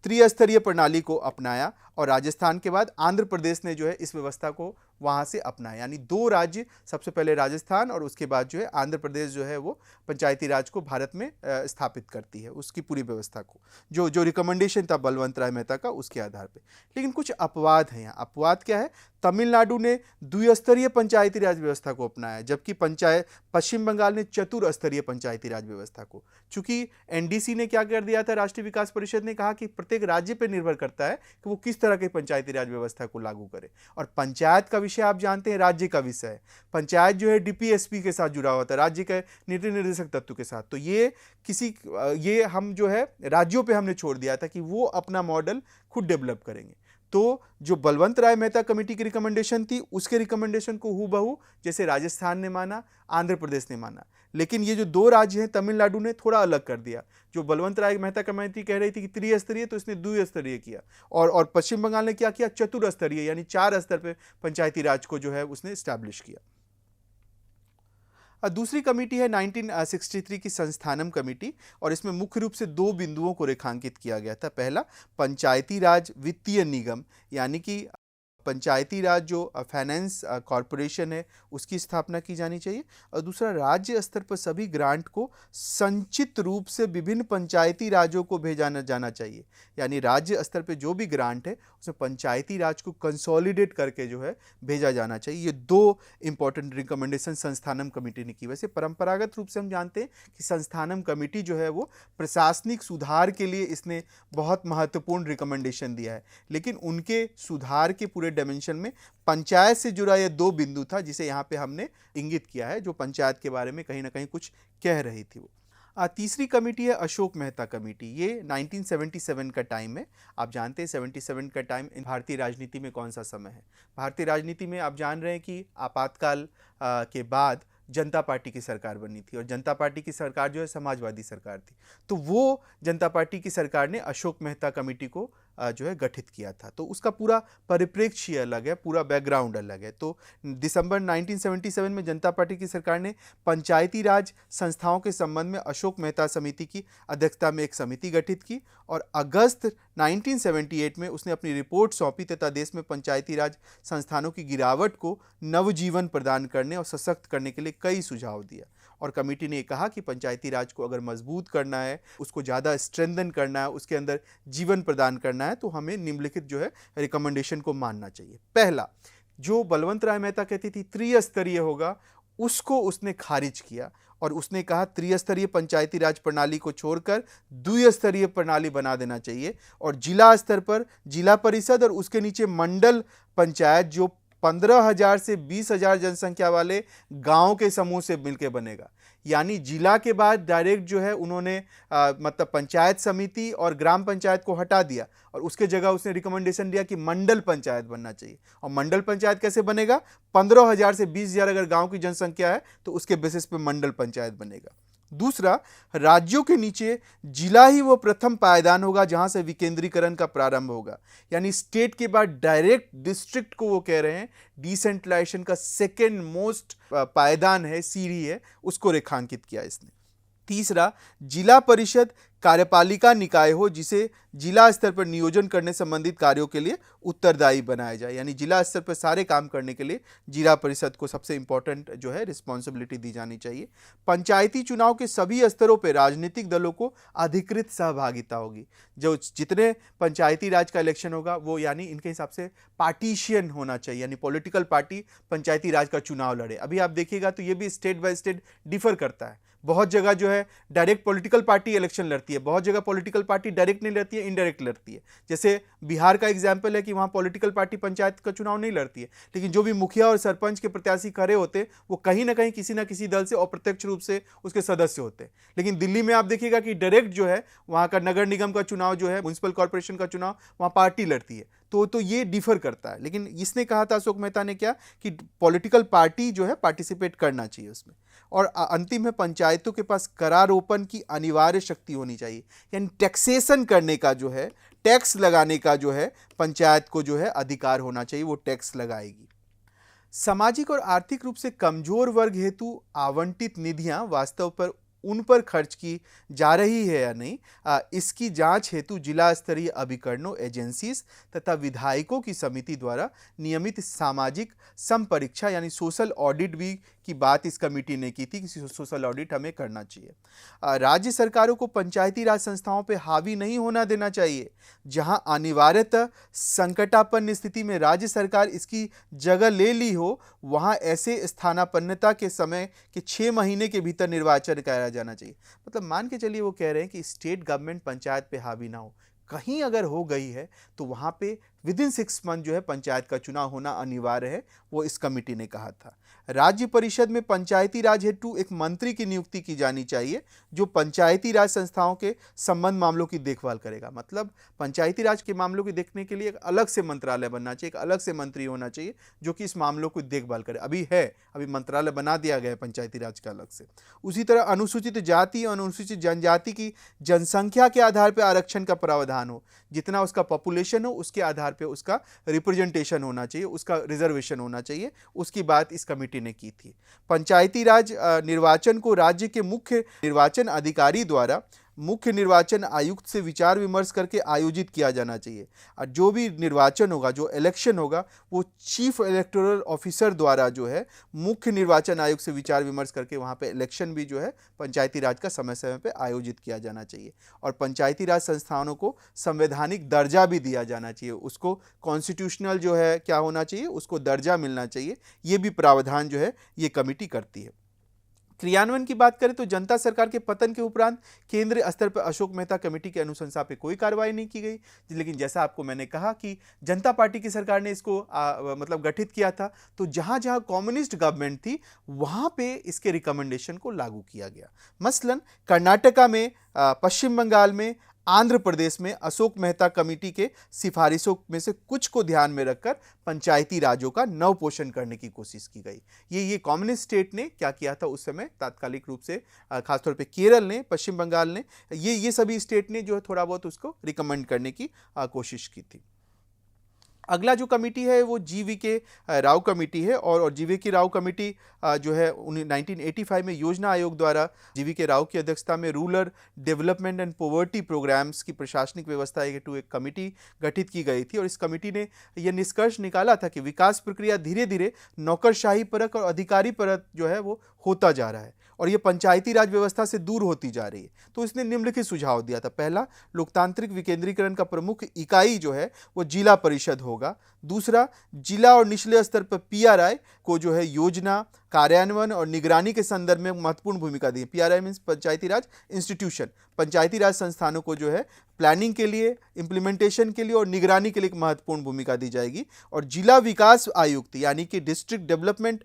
त्रिस्तरीय प्रणाली को अपनाया और राजस्थान के बाद आंध्र प्रदेश ने जो है इस व्यवस्था को वहाँ से अपनाया। यानी 2 राज्य, सबसे पहले राजस्थान और उसके बाद जो है आंध्र प्रदेश जो है वो पंचायती राज को भारत में स्थापित करती है, उसकी पूरी व्यवस्था को। जो रिकमेंडेशन था बलवंत राय मेहता का, उसके आधार पे। लेकिन कुछ अपवाद हैं यहाँ। अपवाद क्या है? तमिलनाडु ने द्विस्तरीय पंचायती राज व्यवस्था को अपनाया, जबकि पश्चिम बंगाल ने चतुर्स्तरीय पंचायती राज व्यवस्था को। चूंकि एनडीसी ने क्या कर दिया था, राष्ट्रीय विकास परिषद ने कहा कि प्रत्येक राज्य पर निर्भर करता है कि वो किस तरह की पंचायती राज व्यवस्था को लागू करे। और पंचायत का विषय आप जानते हैं राज्य का विषय है। पंचायत जो है डीपीएसपी के साथ जुड़ा हुआ था, राज्य के नीति निर्देशक तत्व के साथ। तो ये हम जो है राज्यों पे हमने छोड़ दिया था कि वो अपना मॉडल खुद डेवलप करेंगे। तो जो बलवंत राय मेहता कमेटी की रिकमेंडेशन थी, उसके रिकमेंडेशन को हूबहू जैसे राजस्थान ने माना, आंध्र प्रदेश ने माना। लेकिन ये जो 2 राज्य हैं, तमिलनाडु ने थोड़ा अलग कर दिया। जो बलवंत राय मेहता कमेटी कह रही थी कि त्रिस्तरीय, तो इसने द्विस्तरीय किया। और पश्चिम बंगाल ने क्या किया? चतुर्स्तरीय, यानी 4 स्तर पे पंचायती राज को जो है उसने स्टैब्लिश किया। दूसरी कमेटी है 1963 की संस्थानम कमेटी, और इसमें मुख्य रूप से 2 बिंदुओं को रेखांकित किया गया था। पहला, पंचायती राज वित्तीय निगम, यानी कि पंचायती राज जो फाइनेंस कॉरपोरेशन है उसकी स्थापना की जानी चाहिए। और दूसरा, राज्य स्तर पर सभी ग्रांट को संचित रूप से विभिन्न पंचायती राजों को भेजा जाना चाहिए। यानी राज्य स्तर पर जो भी ग्रांट है उसमें पंचायती राज को कंसोलिडेट करके जो है भेजा जाना चाहिए। ये 2 इंपॉर्टेंट रिकमेंडेशन संस्थानम कमेटी ने की। वैसे परंपरागत रूप से हम जानते हैं कि संस्थानम कमेटी जो है वो प्रशासनिक सुधार के लिए इसने बहुत महत्वपूर्ण रिकमेंडेशन दिया है, लेकिन उनके सुधार के पूरे डायमेंशन में पंचायत से जुड़ा यह 2 बिंदु था जिसे यहाँ पे हमने इंगित किया है, जो पंचायत के बारे में कहीं ना कहीं कुछ कह रही थी वो। तीसरी कमेटी है अशोक मेहता कमेटी। ये 1977 का टाइम है। आप जानते हैं 77 का टाइम भारतीय राजनीति में कौन सा समय है? भारतीय राजनीति में आप जान रहे हैं कि आपातकाल के बाद जनता पार्टी की सरकार बनी थी, और जनता पार्टी की सरकार जो है समाजवादी सरकार थी। तो वो जनता पार्टी की सरकार ने अशोक मेहता कमेटी को जो है गठित किया था। तो उसका पूरा परिप्रेक्ष्य अलग है, पूरा बैकग्राउंड अलग है। तो दिसंबर 1977 में जनता पार्टी की सरकार ने पंचायती राज संस्थाओं के संबंध में अशोक मेहता समिति की अध्यक्षता में एक समिति गठित की और अगस्त 1978 में उसने अपनी रिपोर्ट सौंपी तथा देश में पंचायती राज संस्थानों की गिरावट को नवजीवन प्रदान करने और सशक्त करने के लिए कई सुझाव दिया। और कमेटी ने कहा कि पंचायती राज को अगर मजबूत करना है, उसको ज़्यादा स्ट्रेंथन करना है, उसके अंदर जीवन प्रदान करना है, तो हमें निम्नलिखित जो है रिकमेंडेशन को मानना चाहिए। पहला, जो बलवंत राय मेहता कहती थी त्रिस्तरीय होगा, उसको उसने खारिज किया और उसने कहा त्रिस्तरीय पंचायती राज प्रणाली को छोड़कर द्विस्तरीय प्रणाली बना देना चाहिए और जिला स्तर पर जिला परिषद और उसके नीचे मंडल पंचायत जो 15,000 से 20,000 जनसंख्या वाले गांव के समूह से मिलकर बनेगा। यानी जिला के बाद डायरेक्ट जो है उन्होंने मतलब पंचायत समिति और ग्राम पंचायत को हटा दिया और उसके जगह उसने रिकमेंडेशन दिया कि मंडल पंचायत बनना चाहिए। और मंडल पंचायत कैसे बनेगा? 15,000 से 20,000 अगर गांव की जनसंख्या है तो उसके बेसिस पे मंडल पंचायत बनेगा। दूसरा, राज्यों के नीचे जिला ही वो प्रथम पायदान होगा जहां से विकेंद्रीकरण का प्रारंभ होगा। यानी स्टेट के बाद डायरेक्ट डिस्ट्रिक्ट को वो कह रहे हैं डिसेंट्रलाइजेशन का सेकेंड मोस्ट पायदान है, सीढ़ी है, उसको रेखांकित किया इसने। तीसरा, जिला परिषद कार्यपालिका निकाय हो जिसे जिला स्तर पर नियोजन करने संबंधित कार्यों के लिए उत्तरदायी बनाया जाए। यानी जिला स्तर पर सारे काम करने के लिए जिला परिषद को सबसे इंपॉर्टेंट जो है रिस्पॉन्सिबिलिटी दी जानी चाहिए। पंचायती चुनाव के सभी स्तरों पर राजनीतिक दलों को अधिकृत सहभागिता होगी। जो जितने पंचायती राज का इलेक्शन होगा वो यानी इनके हिसाब से पार्टीशियन होना चाहिए, यानी पॉलिटिकल पार्टी पंचायती राज का चुनाव लड़े। अभी आप देखिएगा तो ये भी स्टेट बाय स्टेट डिफर करता है। बहुत जगह जो है डायरेक्ट पॉलिटिकल पार्टी इलेक्शन लड़ती है, बहुत जगह पॉलिटिकल पार्टी डायरेक्ट नहीं लड़ती है, इनडायरेक्ट लड़ती है। जैसे बिहार का एग्जाम्पल है कि वहाँ पॉलिटिकल पार्टी पंचायत का चुनाव नहीं लड़ती है, लेकिन जो भी मुखिया और सरपंच के प्रत्याशी खड़े होते हैं वो कहीं ना कहीं किसी ना किसी दल से अप्रत्यक्ष रूप से उसके सदस्य होते हैं। लेकिन दिल्ली में आप देखिएगा कि डायरेक्ट जो है वहाँ का नगर निगम का चुनाव जो है, म्युनिसिपल कॉर्पोरेशन का चुनाव, वहाँ पार्टी लड़ती है। तो ये डिफर करता है। लेकिन इसने कहा था अशोक मेहता ने क्या कि पॉलिटिकल पार्टी जो है पार्टिसिपेट करना चाहिए उसमें। और अंतिम है, पंचायतों के पास करारोपण की अनिवार्य शक्ति होनी चाहिए। यानी टैक्सेशन करने का जो है, टैक्स लगाने का जो है पंचायत को जो है अधिकार होना चाहिए, वो टैक्स लगाएगी। सामाजिक और आर्थिक रूप से कमजोर वर्ग हेतु आवंटित निधियां वास्तव पर उन पर खर्च की जा रही है या नहीं, इसकी जांच हेतु जिला स्तरीय अभिकरणों, एजेंसीज तथा विधायकों की समिति द्वारा नियमित सामाजिक संपरीक्षा यानी सोशल ऑडिट भी की बात इस कमेटी ने की थी कि सोशल ऑडिट हमें करना चाहिए। राज्य सरकारों को पंचायती राज संस्थाओं पर हावी नहीं होना देना चाहिए। जहां अनिवार्यतः संकटापन्न स्थिति में राज्य सरकार इसकी जगह ले ली हो, वहां ऐसे स्थानापन्नता के समय के 6 महीने के भीतर निर्वाचन कराया जाना चाहिए। मतलब मान के चलिए वो कह रहे हैं कि स्टेट गवर्नमेंट पंचायत पे हावी ना हो, कहीं अगर हो गई है तो वहां पे विदिन 6 मंथ जो है पंचायत का चुनाव होना अनिवार्य है, वो इस कमेटी ने कहा था। राज्य परिषद में पंचायती राज हेतु एक मंत्री की नियुक्ति की जानी चाहिए जो पंचायती राज संस्थाओं के संबंध मामलों की देखभाल करेगा। मतलब पंचायती राज के मामलों को देखने के लिए एक अलग से मंत्रालय बनना चाहिए, एक अलग से मंत्री होना चाहिए जो कि इस मामलों को देखभाल करे। अभी मंत्रालय बना दिया गया है पंचायती राज का अलग से। उसी तरह अनुसूचित जाति और अनुसूचित जनजाति की जनसंख्या के आधार पर आरक्षण का प्रावधान हो। जितना उसका पॉपुलेशन हो उसके आधार पे उसका रिप्रेजेंटेशन होना चाहिए, उसका रिजर्वेशन होना चाहिए। उसकी बात इस कमेटी ने की थी। पंचायती राज निर्वाचन को राज्य के मुख्य निर्वाचन अधिकारी द्वारा मुख्य निर्वाचन आयुक्त से विचार विमर्श करके आयोजित किया जाना चाहिए। और जो भी निर्वाचन होगा, जो इलेक्शन होगा, वो चीफ इलेक्टोरल ऑफिसर द्वारा जो है मुख्य निर्वाचन आयोग से विचार विमर्श करके वहाँ पे इलेक्शन भी जो है पंचायती राज का समय समय पे आयोजित किया जाना चाहिए। और पंचायती राज संस्थानों को संवैधानिक दर्जा भी दिया जाना चाहिए, उसको कॉन्स्टिट्यूशनल जो है क्या होना चाहिए, उसको दर्जा मिलना चाहिए। ये भी प्रावधान जो है ये कमेटी करती है। क्रियान्वयन की बात करें तो जनता सरकार के पतन के उपरांत केंद्रीय स्तर पर अशोक मेहता कमेटी के अनुशंसा पे कोई कार्रवाई नहीं की गई। लेकिन जैसा आपको मैंने कहा कि जनता पार्टी की सरकार ने इसको मतलब गठित किया था, तो जहां जहां कम्युनिस्ट गवर्नमेंट थी वहां पे इसके रिकमेंडेशन को लागू किया गया। मसलन कर्नाटका में, पश्चिम बंगाल में, आंध्र प्रदेश में अशोक मेहता कमेटी के सिफारिशों में से कुछ को ध्यान में रखकर पंचायती राजों का नवपोषण करने की कोशिश की गई। ये कम्युनिस्ट स्टेट ने क्या किया था उस समय तात्कालिक रूप से, खासतौर पे केरल ने, पश्चिम बंगाल ने, ये सभी स्टेट ने जो है थोड़ा बहुत उसको रिकमेंड करने की कोशिश की थी। अगला जो कमेटी है वो जीवी के राव कमेटी है और जीवी के राव कमेटी जो है 1985 में योजना आयोग द्वारा जीवी के राव की अध्यक्षता में rural development and poverty programmes की प्रशासनिक व्यवस्था हेतु एक कमेटी गठित की गई थी और इस कमेटी ने यह निष्कर्ष निकाला था कि विकास प्रक्रिया धीरे धीरे नौकरशाही परक और अधिकारी परक जो है वो होता जा रहा है और ये पंचायती राज व्यवस्था से दूर होती जा रही है। तो इसने निम्नलिखित सुझाव दिया था। पहला, लोकतांत्रिक विकेंद्रीकरण का प्रमुख इकाई जो है वो जिला परिषद होगा। दूसरा, जिला और निचले स्तर पर पीआरआई को जो है योजना, कार्यान्वयन और निगरानी के संदर्भ में महत्वपूर्ण भूमिका दी। पीआरआई मीन्स पंचायती राज इंस्टीट्यूशन, पंचायती राज संस्थानों को जो है प्लानिंग के लिए, इम्प्लीमेंटेशन के लिए और निगरानी के लिए एक महत्वपूर्ण भूमिका दी जाएगी। और जिला विकास आयुक्त यानी कि डिस्ट्रिक्ट डेवलपमेंट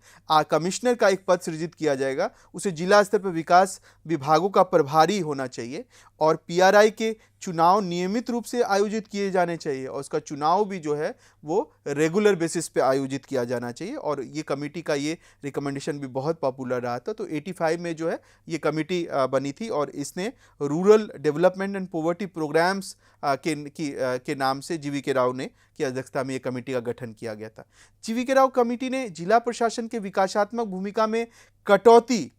कमिश्नर का एक पद सृजित किया जाएगा। उसे जिला स्तर पर विकास विभागों का प्रभारी होना चाहिए और पीआरआई के चुनाव नियमित रूप से आयोजित किए जाने चाहिए और उसका चुनाव भी जो है वो रेगुलर बेसिस पे आयोजित किया जाना चाहिए। और ये कमेटी का ये रिकमेंडेशन भी बहुत पॉपुलर रहा था। तो 85 में जो है ये कमेटी बनी थी और इसने rural development and poverty programmes के नाम से जीवी के राव ने की अध्यक्षता में ये कमेटी का गठन किया गया था। जीवी के राव कमेटी ने जिला प्रशासन के विकासात्मक भूमिका में कटौती,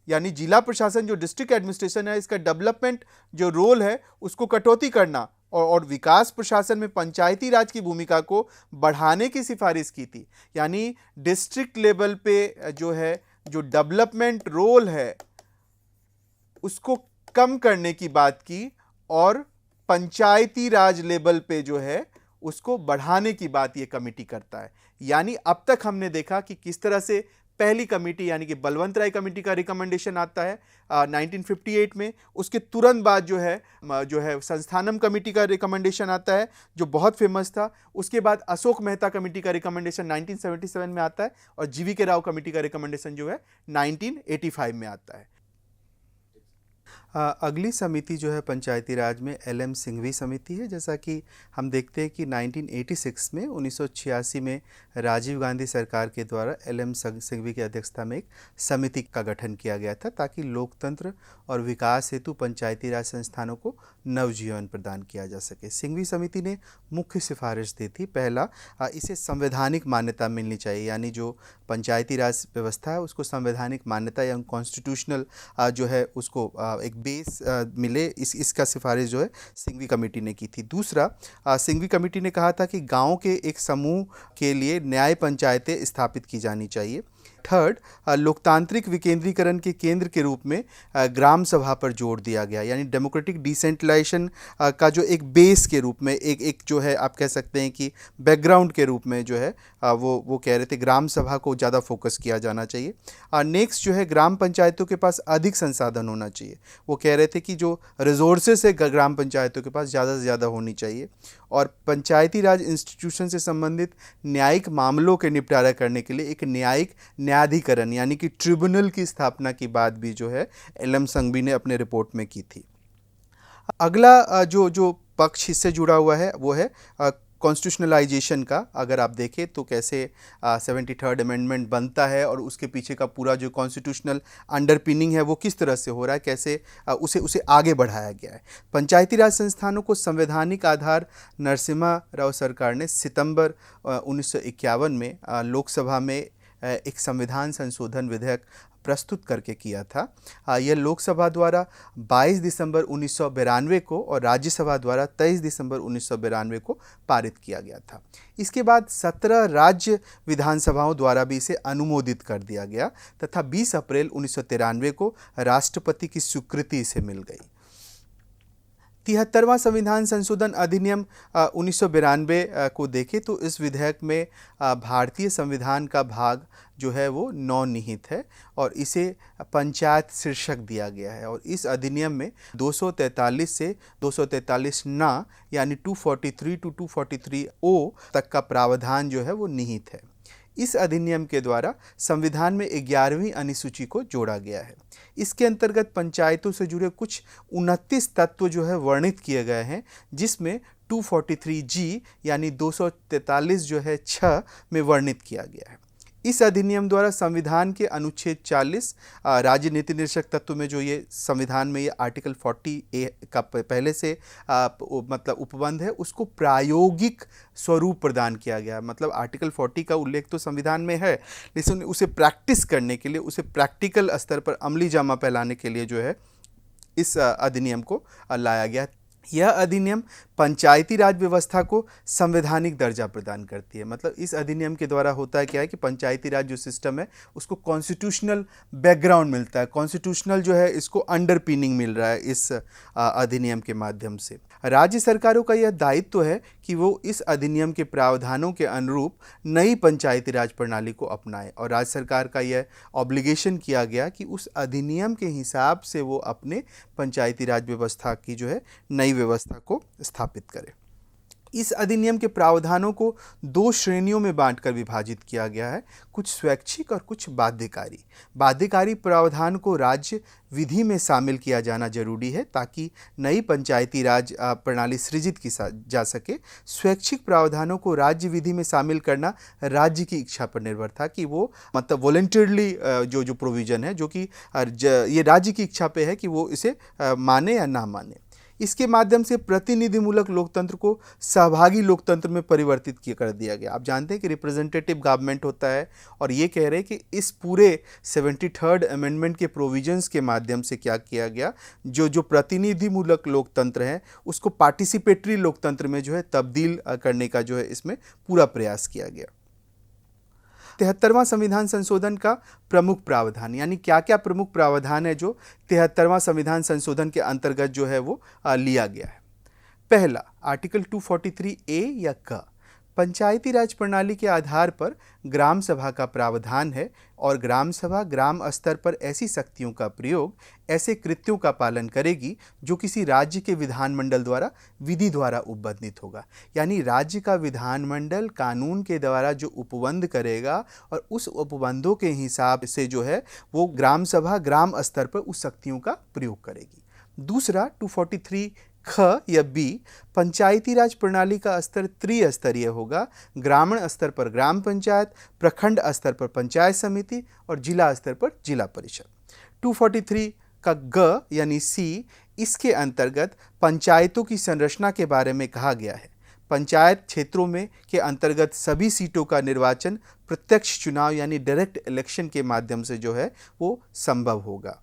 यानी जिला प्रशासन जो डिस्ट्रिक्ट एडमिनिस्ट्रेशन है इसका डेवलपमेंट जो रोल है उसको कटौती करना और विकास प्रशासन में पंचायती राज की भूमिका को बढ़ाने की सिफारिश की थी। यानी डिस्ट्रिक्ट लेवल पे जो है जो डेवलपमेंट रोल है उसको कम करने की बात की और पंचायती राज लेवल पे जो है उसको बढ़ाने की बात ये कमेटी करता है। यानी अब तक हमने देखा कि किस तरह से पहली कमेटी यानी कि बलवंत राय कमेटी का रिकमेंडेशन आता है 1958 में। उसके तुरंत बाद जो है संस्थानम कमेटी का रिकमेंडेशन आता है जो बहुत फेमस था। उसके बाद अशोक मेहता कमेटी का रिकमेंडेशन 1977 में आता है और जीवी के राव कमेटी का रिकमेंडेशन जो है 1985 में आता है। अगली समिति जो है पंचायती राज में एल.एम. सिंघवी समिति है। जैसा कि हम देखते हैं कि 1986 में 1986 में राजीव गांधी सरकार के द्वारा एल.एम. सिंघवी की अध्यक्षता में एक समिति का गठन किया गया था ताकि लोकतंत्र और विकास हेतु पंचायती राज संस्थानों को नवजीवन प्रदान किया जा सके। सिंघवी समिति ने मुख्य सिफारिश दी थी। पहला, इसे संवैधानिक मान्यता मिलनी चाहिए, यानी जो पंचायती राज व्यवस्था है उसको संवैधानिक मान्यता या कॉन्स्टिट्यूशनल जो है उसको एक बेस मिले, इसका सिफारिश जो है सिंघवी कमेटी ने की थी। दूसरा, सिंघवी कमेटी ने कहा था कि गांव के एक समूह के लिए न्याय पंचायतें स्थापित की जानी चाहिए। थर्ड, लोकतांत्रिक विकेंद्रीकरण के केंद्र के रूप में ग्राम सभा पर जोर दिया गया, यानी डेमोक्रेटिक डिसेंट्रलाइजेशन का जो एक बेस के रूप में एक जो है आप कह सकते हैं कि बैकग्राउंड के रूप में जो है वो कह रहे थे ग्राम सभा को ज़्यादा फोकस किया जाना चाहिए। नेक्स्ट जो है ग्राम पंचायतों के पास अधिक संसाधन होना चाहिए। वो कह रहे थे कि जो रिजोर्सेस है ग्राम पंचायतों के पास ज़्यादा से ज़्यादा होनी चाहिए और पंचायती राज इंस्टीट्यूशन से संबंधित न्यायिक मामलों के निपटारा करने के लिए एक न्यायिक न्यायाधिकरण यानी कि ट्रिब्यूनल की स्थापना की बात भी जो है एल.एम. सिंघवी ने अपने रिपोर्ट में की थी। अगला जो पक्ष इससे जुड़ा हुआ है वो है कॉन्स्टिट्यूशनलाइजेशन का। अगर आप देखें तो कैसे 73rd अमेंडमेंट बनता है और उसके पीछे का पूरा जो कॉन्स्टिट्यूशनल अंडरपिनिंग है वो किस तरह से हो रहा है, कैसे उसे आगे बढ़ाया गया है। पंचायती राज संस्थानों को संवैधानिक आधार नरसिम्हा राव सरकार ने सितंबर 1951 में लोकसभा में एक संविधान संशोधन विधेयक प्रस्तुत करके किया था। यह लोकसभा द्वारा 22 दिसंबर 1992 को और राज्यसभा द्वारा 23 दिसंबर 1992 को पारित किया गया था। इसके बाद 17 राज्य विधानसभाओं द्वारा भी इसे अनुमोदित कर दिया गया तथा 20 अप्रैल 1993 को राष्ट्रपति की स्वीकृति इसे मिल गई। 73वां संविधान संशोधन अधिनियम 1992 को देखें तो इस विधेयक में भारतीय संविधान का भाग जो है वो नवनिहित है और इसे पंचायत शीर्षक दिया गया है और इस अधिनियम में 243 से 243 ना यानी 243 टू 243 ओ तक का प्रावधान जो है वो निहित है। इस अधिनियम के द्वारा संविधान में 11वीं अनुसूची को जोड़ा गया है। इसके अंतर्गत पंचायतों से जुड़े कुछ 29 तत्व जो है वर्णित किए गए हैं, जिसमें 243G यानी 243 जो है 6 में वर्णित किया गया है। इस अधिनियम द्वारा संविधान के अनुच्छेद 40 राज्य नीति निर्देशक तत्व में जो ये संविधान में ये आर्टिकल 40A का पहले से मतलब उपबंध है, उसको प्रायोगिक स्वरूप प्रदान किया गया। मतलब आर्टिकल 40 का उल्लेख तो संविधान में है, लेकिन उसे प्रैक्टिस करने के लिए, उसे प्रैक्टिकल स्तर पर अमली जामा फैलाने के लिए जो है इस अधिनियम को लाया गया। यह अधिनियम पंचायती राज व्यवस्था को संवैधानिक दर्जा प्रदान करती है। मतलब इस अधिनियम के द्वारा होता है क्या है कि पंचायती राज जो सिस्टम है उसको कॉन्स्टिट्यूशनल बैकग्राउंड मिलता है, कॉन्स्टिट्यूशनल जो है इसको अंडरपिनिंग मिल रहा है इस अधिनियम के माध्यम से। राज्य सरकारों का यह दायित्व है कि वो इस अधिनियम के प्रावधानों के अनुरूप नई पंचायती राज प्रणाली को अपनाएं, और राज्य सरकार का यह ऑब्लिगेशन किया गया कि उस अधिनियम के हिसाब से वो अपने पंचायती राज व्यवस्था की जो है नई व्यवस्था को स्थापित करें। इस अधिनियम के प्रावधानों को 2 श्रेणियों में बांटकर विभाजित किया गया है, कुछ स्वैच्छिक और कुछ बाध्यकारी। बाध्यकारी प्रावधान को राज्य विधि में शामिल किया जाना जरूरी है ताकि नई पंचायती राज प्रणाली सृजित की जा सके। स्वैच्छिक प्रावधानों को राज्य विधि में शामिल करना राज्य की इच्छा पर निर्भर था कि वो मतलब वॉलंटियरली जो प्रोविज़न है, जो कि ये राज्य की इच्छा पे है कि वो इसे माने या ना माने। इसके माध्यम से प्रतिनिधिमूलक लोकतंत्र को सहभागी लोकतंत्र में परिवर्तित कर दिया गया। आप जानते हैं कि रिप्रेजेंटेटिव गवर्नमेंट होता है, और ये कह रहे हैं कि इस पूरे 73rd अमेंडमेंट के प्रोविजंस के माध्यम से क्या किया गया, जो प्रतिनिधिमूलक लोकतंत्र है उसको पार्टिसिपेटरी लोकतंत्र में जो है तब्दील करने का जो है इसमें पूरा प्रयास किया गया। 73वां संविधान संशोधन का प्रमुख प्रावधान, यानी क्या क्या प्रमुख प्रावधान है जो 73वां संविधान संशोधन के अंतर्गत जो है वो लिया गया है। पहला, आर्टिकल 243A या क, पंचायती राज प्रणाली के आधार पर ग्राम सभा का प्रावधान है, और ग्राम सभा ग्राम स्तर पर ऐसी शक्तियों का प्रयोग, ऐसे कृत्यों का पालन करेगी जो किसी राज्य के विधानमंडल द्वारा विधि द्वारा उपबंधित होगा। यानी राज्य का विधानमंडल कानून के द्वारा जो उपबंध करेगा और उस उपबंधों के हिसाब से जो है वो ग्राम सभा ग्राम स्तर पर उस शक्तियों का प्रयोग करेगी। दूसरा, 243 ख या बी, पंचायती राज प्रणाली का स्तर त्रिस्तरीय होगा। ग्रामीण स्तर पर ग्राम पंचायत, प्रखंड स्तर पर पंचायत समिति और जिला स्तर पर जिला परिषद। 243 का ग यानी सी, इसके अंतर्गत पंचायतों की संरचना के बारे में कहा गया है। पंचायत क्षेत्रों में के अंतर्गत सभी सीटों का निर्वाचन प्रत्यक्ष चुनाव यानी डायरेक्ट इलेक्शन के माध्यम से जो है वो संभव होगा।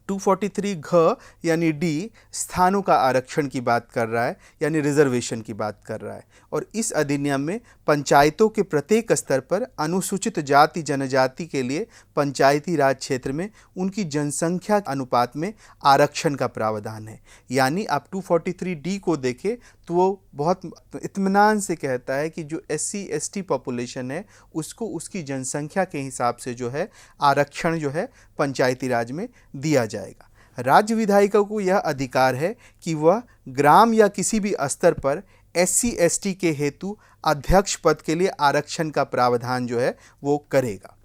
243 घ यानी डी, स्थानों का आरक्षण की बात कर रहा है, यानी रिजर्वेशन की बात कर रहा है, और इस अधिनियम में पंचायतों के प्रत्येक स्तर पर अनुसूचित जाति जनजाति के लिए पंचायती राज क्षेत्र में उनकी जनसंख्या अनुपात में आरक्षण का प्रावधान है। यानी आप 243D को देखें तो वो बहुत इत्मीनान से कहता है कि जो SC/ST पॉपुलेशन है उसको उसकी जनसंख्या के हिसाब से जो है आरक्षण जो है पंचायती राज में दिया जाएगा। राज्य विधायिका को यह अधिकार है कि वह ग्राम या किसी भी स्तर पर SC/ST के हेतु अध्यक्ष पद के लिए आरक्षण का प्रावधान जो है वो करेगा।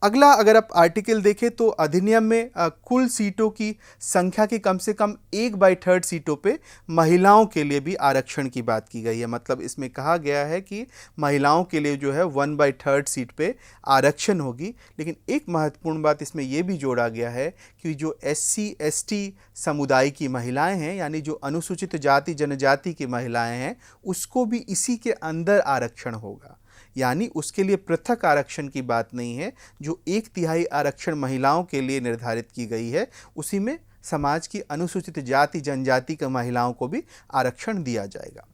अगला, अगर आप आर्टिकल देखें तो अधिनियम में कुल सीटों की संख्या की कम से कम 1/3 सीटों पे महिलाओं के लिए भी आरक्षण की बात की गई है। मतलब इसमें कहा गया है कि महिलाओं के लिए जो है 1/3 सीट पे आरक्षण होगी। लेकिन एक महत्वपूर्ण बात इसमें यह भी जोड़ा गया है कि जो SC/ST समुदाय की महिलाएं हैं, यानी जो अनुसूचित जाति जनजाति की महिलाएं हैं, उसको भी इसी के अंदर आरक्षण होगा। यानी उसके लिए पृथक आरक्षण की बात नहीं है। जो 1/3 आरक्षण महिलाओं के लिए निर्धारित की गई है, उसी में समाज की अनुसूचित जाति जनजाति के महिलाओं को भी आरक्षण दिया जाएगा।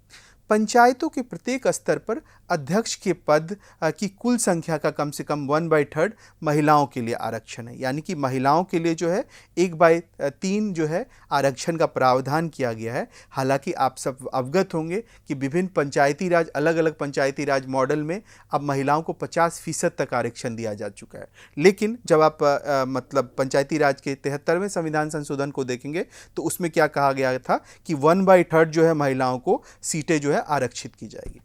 पंचायतों के प्रत्येक स्तर पर अध्यक्ष के पद की कुल संख्या का कम से कम 1/3 महिलाओं के लिए आरक्षण है। यानी कि महिलाओं के लिए जो है 1/3 जो है आरक्षण का प्रावधान किया गया है। हालांकि आप सब अवगत होंगे कि विभिन्न पंचायती राज, अलग अलग पंचायती राज मॉडल में अब महिलाओं को 50% तक आरक्षण दिया जा चुका है। लेकिन जब आप मतलब पंचायती राज के 73वें संविधान संशोधन को देखेंगे तो उसमें क्या कहा गया था कि 1/3 जो है महिलाओं को सीटें जो है आरक्षित की जाएगी।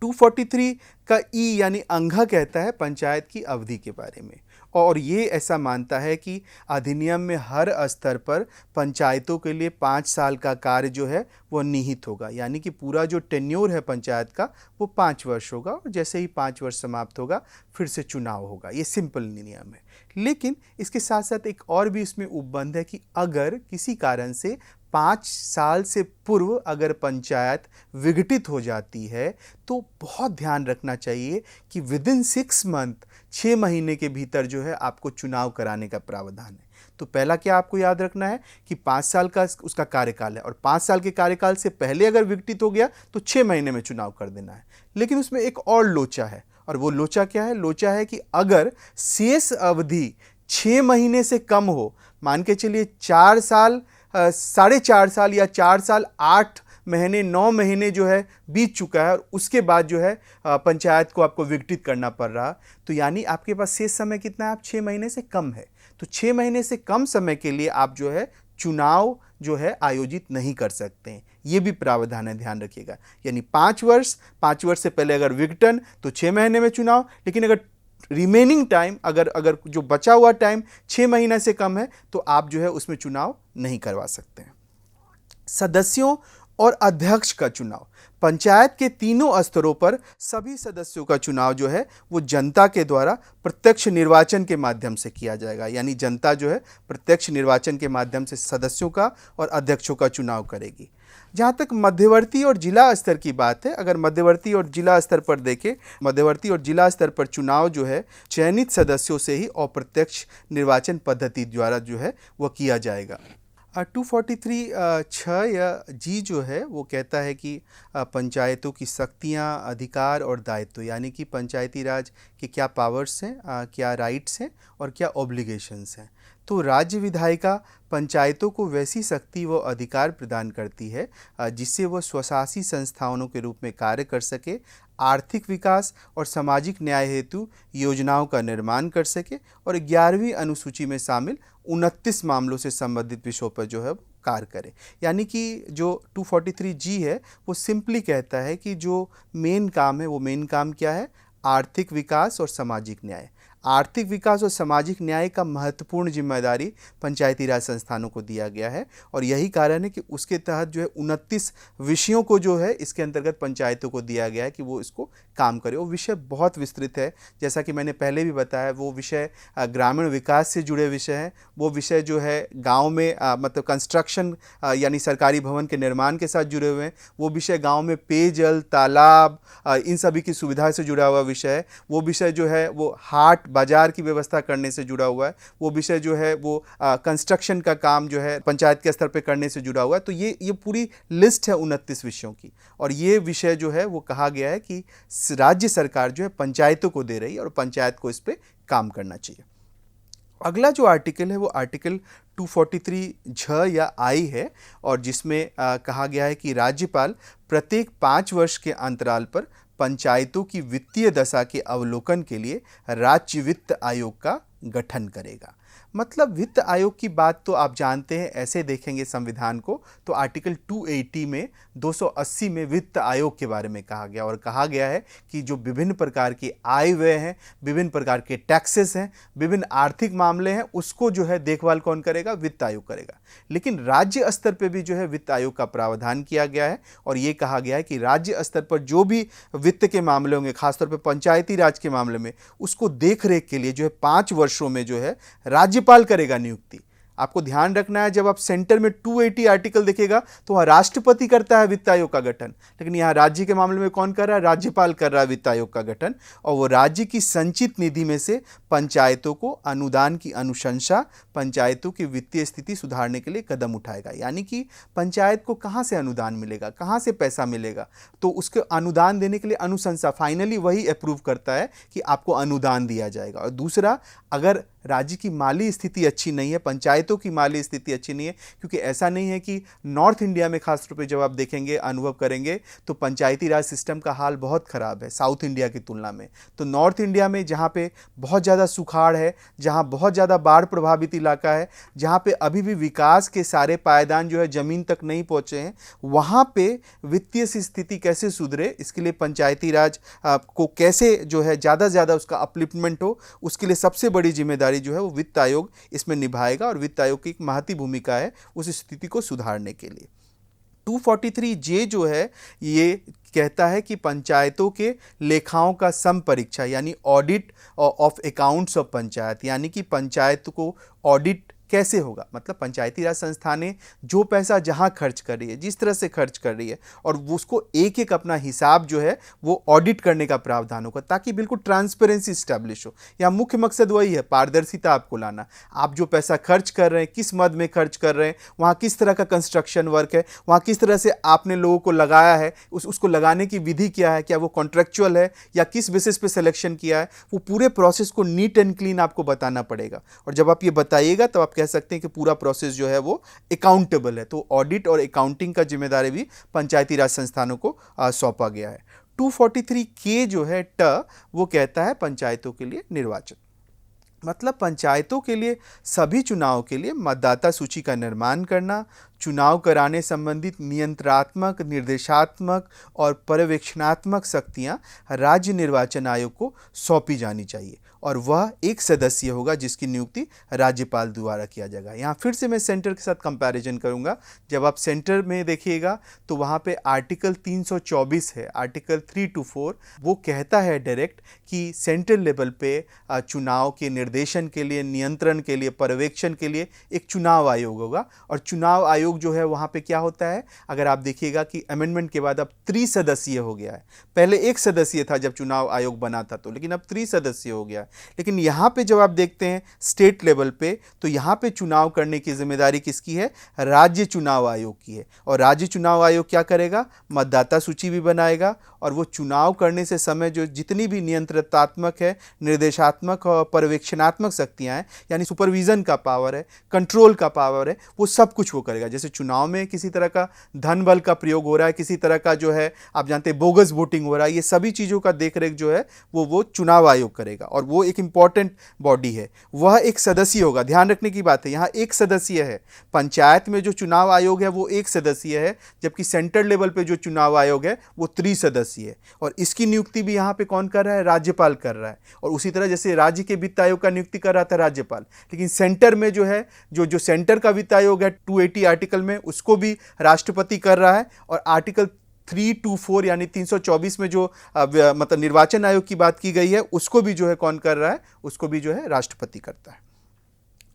243 का ई यानी अंघा कहता है पंचायत की अवधि के बारे में, और ये ऐसा मानता है कि अधिनियम में हर स्तर पर पंचायतों के लिए 5 साल का कार्य जो है वो निहित होगा, यानी कि पूरा जो टेन्योर है पंचायत का वो 5 वर्ष होगा, और जैसे ही 5 वर्ष समाप्त होगा फिर से चुनाव होगा। ये सिंपल नियम है। लेकिन इसके साथ साथ एक और भी इसमें उपबंध है कि अगर किसी कारण से 5 साल से पूर्व अगर पंचायत विघटित हो जाती है तो बहुत ध्यान रखना चाहिए कि विदिन 6 मंथ 6 महीने के भीतर जो है आपको चुनाव कराने का प्रावधान है। तो पहला क्या आपको याद रखना है कि 5 साल का उसका कार्यकाल है, और 5 साल के कार्यकाल से पहले अगर विघटित हो गया तो 6 महीने में चुनाव कर देना है। लेकिन उसमें एक और लोचा है, और वो लोचा क्या है? लोचा है कि अगर शेष अवधि 6 महीने से कम हो, मान के चलिए 4 साल 4.5 साल या 4 साल 8 महीने 9 महीने जो है बीत चुका है, और उसके बाद जो है पंचायत को आपको विघटित करना पड़ रहा, तो यानी आपके पास शेष समय कितना है? आप 6 महीने से कम है। तो 6 महीने से कम समय के लिए आप जो है चुनाव जो है आयोजित नहीं कर सकते हैं। ये भी प्रावधान है, ध्यान रखिएगा। यानी 5 वर्ष से पहले अगर विघटन तो 6 महीने में चुनाव, लेकिन अगर रिमेनिंग टाइम अगर जो बचा हुआ टाइम 6 महीने से कम है तो आप जो है उसमें चुनाव नहीं करवा सकते हैं। सदस्यों और अध्यक्ष का चुनाव, पंचायत के तीनों स्तरों पर सभी सदस्यों का चुनाव जो है वो जनता के द्वारा प्रत्यक्ष निर्वाचन के माध्यम से किया जाएगा। यानी जनता जो है प्रत्यक्ष निर्वाचन के माध्यम से सदस्यों का और अध्यक्षों का चुनाव करेगी। जहाँ तक मध्यवर्ती और जिला स्तर की बात है, अगर मध्यवर्ती और जिला स्तर पर देखें, मध्यवर्ती और जिला स्तर पर चुनाव जो है चयनित सदस्यों से ही अप्रत्यक्ष निर्वाचन पद्धति द्वारा जो है वह किया जाएगा। 243(6) या जी जो है वो कहता है कि पंचायतों की शक्तियाँ, अधिकार और दायित्व, यानी कि पंचायती राज के क्या पावर्स हैं, क्या राइट्स हैं और क्या ऑब्लिगेशंस हैं। तो राज्य विधायिका पंचायतों को वैसी शक्ति व अधिकार प्रदान करती है जिससे वह स्वशासी संस्थानों के रूप में कार्य कर सके, आर्थिक विकास और सामाजिक न्याय हेतु योजनाओं का निर्माण कर सके, और 11वीं अनुसूची में शामिल 29 मामलों से संबंधित विषयों पर जो है कार्य करे। यानी कि जो 243(g) है वो सिंपली कहता है कि जो मेन काम है वो मेन काम क्या है? आर्थिक विकास और सामाजिक न्याय। आर्थिक विकास और सामाजिक न्याय का महत्वपूर्ण जिम्मेदारी पंचायती राज संस्थानों को दिया गया है, और यही कारण है कि उसके तहत जो है 29 विषयों को जो है इसके अंतर्गत पंचायतों को दिया गया है कि वो इसको काम करे। वो विषय बहुत विस्तृत है, जैसा कि मैंने पहले भी बताया। वो विषय ग्रामीण विकास से जुड़े विषय हैं, वो विषय जो है गाँव में मतलब कंस्ट्रक्शन यानी सरकारी भवन के निर्माण के साथ जुड़े हुए हैं, वो विषय गाँव में पेयजल, तालाब, इन सभी की सुविधा से जुड़ा हुआ विषय है। वो विषय जो है वो हाट बाजार की व्यवस्था करने से जुड़ा हुआ है। वो विषय जो है वो कंस्ट्रक्शन का काम जो है पंचायत के स्तर पे करने से जुड़ा हुआ है। तो ये पूरी लिस्ट है 29 विषयों की, और ये विषय जो है वो कहा गया है कि राज्य सरकार जो है पंचायतों को दे रही है और पंचायत को इस पे काम करना चाहिए। अगला जो आर्टिकल है वो आर्टिकल 243(झ) या आई है, और जिसमें कहा गया है कि राज्यपाल प्रत्येक 5 वर्ष के अंतराल पर पंचायतों की वित्तीय दशा के अवलोकन के लिए राज्य वित्त आयोग का गठन करेगा। मतलब वित्त आयोग की बात तो आप जानते हैं, ऐसे देखेंगे संविधान को तो आर्टिकल 280 में 280 में वित्त आयोग के बारे में कहा गया, और कहा गया है कि जो विभिन्न प्रकार के आय व्यय हैं, विभिन्न प्रकार के टैक्सेस हैं, विभिन्न आर्थिक मामले हैं, उसको जो है देखभाल कौन करेगा? वित्त आयोग करेगा। लेकिन राज्य स्तर पर भी जो है वित्त आयोग का प्रावधान किया गया है, और ये कहा गया है कि राज्य स्तर पर जो भी वित्त के मामले होंगे, खासतौर पर पंचायती राज के मामले में, उसको देख रेख के लिए जो है 5 वर्षों में जो है राज्यपाल करेगा नियुक्ति। आपको ध्यान रखना है, जब आप सेंटर में 280 आर्टिकल देखेगा तो वह राष्ट्रपति करता है वित्त आयोग का गठन, लेकिन यहाँ राज्य के मामले में कौन कर रहा है? राज्यपाल कर रहा है वित्त आयोग का गठन, और वो राज्य की संचित निधि में से पंचायतों को अनुदान की अनुशंसा, पंचायतों की वित्तीय स्थिति सुधारने के लिए कदम उठाएगा। यानी कि पंचायत को कहाँ से अनुदान मिलेगा, कहाँ से पैसा मिलेगा, तो उसके अनुदान देने के लिए अनुशंसा फाइनली वही अप्रूव करता है कि आपको अनुदान दिया जाएगा। और दूसरा, अगर राज्य की माली स्थिति अच्छी नहीं है, पंचायतों की माली स्थिति अच्छी नहीं है, क्योंकि ऐसा नहीं है कि नॉर्थ इंडिया में खास तौर पे जब आप देखेंगे, अनुभव करेंगे तो पंचायती राज सिस्टम का हाल बहुत ख़राब है साउथ इंडिया की तुलना में। तो नॉर्थ इंडिया में जहाँ पे बहुत ज़्यादा सुखाड़ है, जहाँ बहुत ज़्यादा बाढ़ प्रभावित इलाका है, जहाँ पे अभी भी विकास के सारे पायदान जो है ज़मीन तक नहीं पहुँचे हैं, वहाँ पे वित्तीय स्थिति कैसे सुधरे, इसके लिए पंचायती राज को कैसे जो है ज़्यादा से ज़्यादा उसका अपलिफ्टमेंट हो, उसके लिए सबसे बड़ी जिम्मेदारी जो है वो वित्त आयोग इसमें निभाएगा, और वित्त आयोग की एक महती भूमिका है उस स्थिति को सुधारने के लिए। 243J जो है ये कहता है कि पंचायतों के लेखाओं का समपरीक्षा यानी audit of accounts of panchayat, यानी कि पंचायत को ऑडिट कैसे होगा, मतलब पंचायती राज संस्थानें जो पैसा जहां खर्च कर रही है, जिस तरह से खर्च कर रही है, और उसको एक एक अपना हिसाब जो है वो ऑडिट करने का प्रावधान होगा, ताकि बिल्कुल ट्रांसपेरेंसी स्टैब्लिश हो। यहाँ मुख्य मकसद वही है, पारदर्शिता आपको लाना। आप जो पैसा खर्च कर रहे हैं, किस मद में खर्च कर रहे हैं, वहाँ किस तरह का कंस्ट्रक्शन वर्क है, वहाँ किस तरह से आपने लोगों को लगाया है, उसको लगाने की विधि क्या है, क्या वो कॉन्ट्रेक्चुअल है या किस बेसिस पे सिलेक्शन किया है, वो पूरे प्रोसेस को नीट एंड क्लीन आपको बताना पड़ेगा। और जब आप ये बताइएगा तब आप कह सकते हैं कि पूरा प्रोसेस जो है वो अकाउंटेबल है। तो ऑडिट और अकाउंटिंग का जिम्मेदारी भी पंचायती राज संस्थानों को सौंपा गया है। 243K जो है वो कहता है पंचायतों के लिए निर्वाचन, मतलब पंचायतों के लिए सभी चुनाव के लिए मतदाता सूची का निर्माण करना, चुनाव कराने संबंधित नियंत्रणात्मक, निर्देशात्मक और पर्यवेक्षणात्मक शक्तियां राज्य निर्वाचन आयोग को सौंपी जानी चाहिए, और वह एक सदस्य होगा जिसकी नियुक्ति राज्यपाल द्वारा किया जाएगा। यहाँ फिर से मैं सेंटर के साथ कंपैरिजन करूँगा। जब आप सेंटर में देखिएगा तो वहाँ पे आर्टिकल 324 है, आर्टिकल 3 to 4 वो कहता है डायरेक्ट कि सेंट्रल लेवल पे चुनाव के निर्देशन के लिए, नियंत्रण के लिए, पर्यवेक्षण के लिए एक चुनाव आयोग होगा। और चुनाव आयोग जो है वहाँ पे क्या होता है, अगर आप देखिएगा कि अमेंडमेंट के बाद अब त्रिसदस्यीय हो गया है। पहले एक सदस्यीय था जब चुनाव आयोग बना था, तो लेकिन अब त्रिसदस्यीय हो गया है। लेकिन यहाँ पे जब आप देखते हैं स्टेट लेवल पे, तो यहाँ पे चुनाव करने की जिम्मेदारी किसकी है, राज्य चुनाव आयोग की है। और राज्य चुनाव आयोग क्या करेगा, मतदाता सूची भी बनाएगा, और वो चुनाव करने से समय जो जितनी भी नियंत्रणात्मक है, निर्देशात्मक और पर्यवेक्षणात्मक शक्तियाँ हैं, यानी सुपरविजन का पावर है, कंट्रोल का पावर है, वो सब कुछ वो करेगा। जैसे चुनाव में किसी तरह का धन बल का प्रयोग हो रहा है, किसी तरह का जो है आप जानते हैं बोगस वोटिंग हो रहा है, ये सभी चीज़ों का देखरेख जो है वो चुनाव आयोग करेगा। और वो एक इंपॉर्टेंट बॉडी है, वह एक सदस्यीय होगा। ध्यान रखने की बात है, यहाँ एक सदस्यीय है। पंचायत में जो चुनाव आयोग है वो एक सदस्यीय है, जबकि सेंट्रल लेवल पे जो चुनाव आयोग है वो त्रिसदस्यीय है। और इसकी नियुक्ति भी यहाँ पे कौन कर रहा है, राज्यपाल कर रहा है। और उसी तरह जैसे राज्य के वित्त आयोग का नियुक्ति कर रहा था राज्यपाल, लेकिन सेंटर में जो है जो सेंटर का वित्त आयोग है 280 आर्टिकल में, उसको भी राष्ट्रपति कर रहा है। और आर्टिकल 324 यानी 324 में जो मतलब निर्वाचन आयोग की बात की गई है, उसको भी जो है कौन कर रहा है, उसको भी जो है राष्ट्रपति करता है।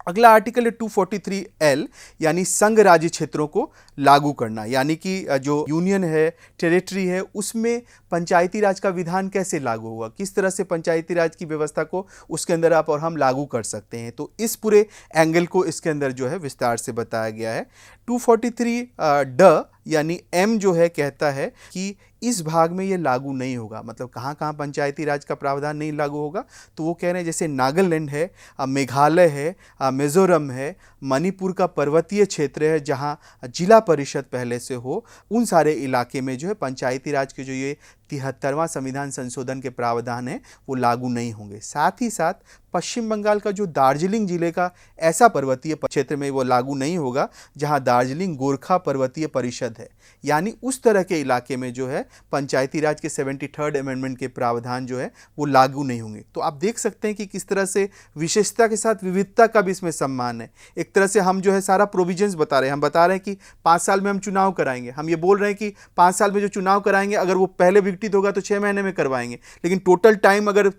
अगला आर्टिकल है 243L यानी संघ राज्य क्षेत्रों को लागू करना, यानी कि जो यूनियन है, टेरिटरी है, उसमें पंचायती राज का विधान कैसे लागू होगा, किस तरह से पंचायती राज की व्यवस्था को उसके अंदर आप और हम लागू कर सकते हैं। तो इस पूरे एंगल को इसके अंदर जो है विस्तार से बताया गया है। 243D यानी M जो है कहता है कि इस भाग में ये लागू नहीं होगा, मतलब कहाँ कहाँ पंचायती राज का प्रावधान नहीं लागू होगा। तो वो कह रहे हैं जैसे नागालैंड है, मेघालय है, मिजोरम है, मणिपुर का पर्वतीय क्षेत्र है जहाँ जिला परिषद पहले से हो, उन सारे इलाके में जो है पंचायती राज के जो ये 73वां संविधान संशोधन के प्रावधान है वो लागू नहीं होंगे। साथ ही साथ पश्चिम बंगाल का जो दार्जिलिंग जिले का ऐसा पर्वतीय क्षेत्र में वो लागू नहीं होगा जहां दार्जिलिंग गोरखा पर्वतीय परिषद है, यानी उस तरह के इलाके में जो है पंचायती राज के 73rd अमेंडमेंट के प्रावधान जो है वो लागू नहीं होंगे। तो आप देख सकते हैं कि किस तरह से विशेषता के साथ विविधता का भी इसमें सम्मान है। एक तरह से हम जो है सारा प्रोविजंस बता रहे हैं, हम बता रहे हैं कि 5 साल में हम चुनाव कराएंगे, हम ये बोल रहे हैं कि 5 साल में जो चुनाव कराएंगे अगर वो पहले विघटित होगा तो 6 महीने में करवाएंगे, लेकिन टोटल टाइम अगर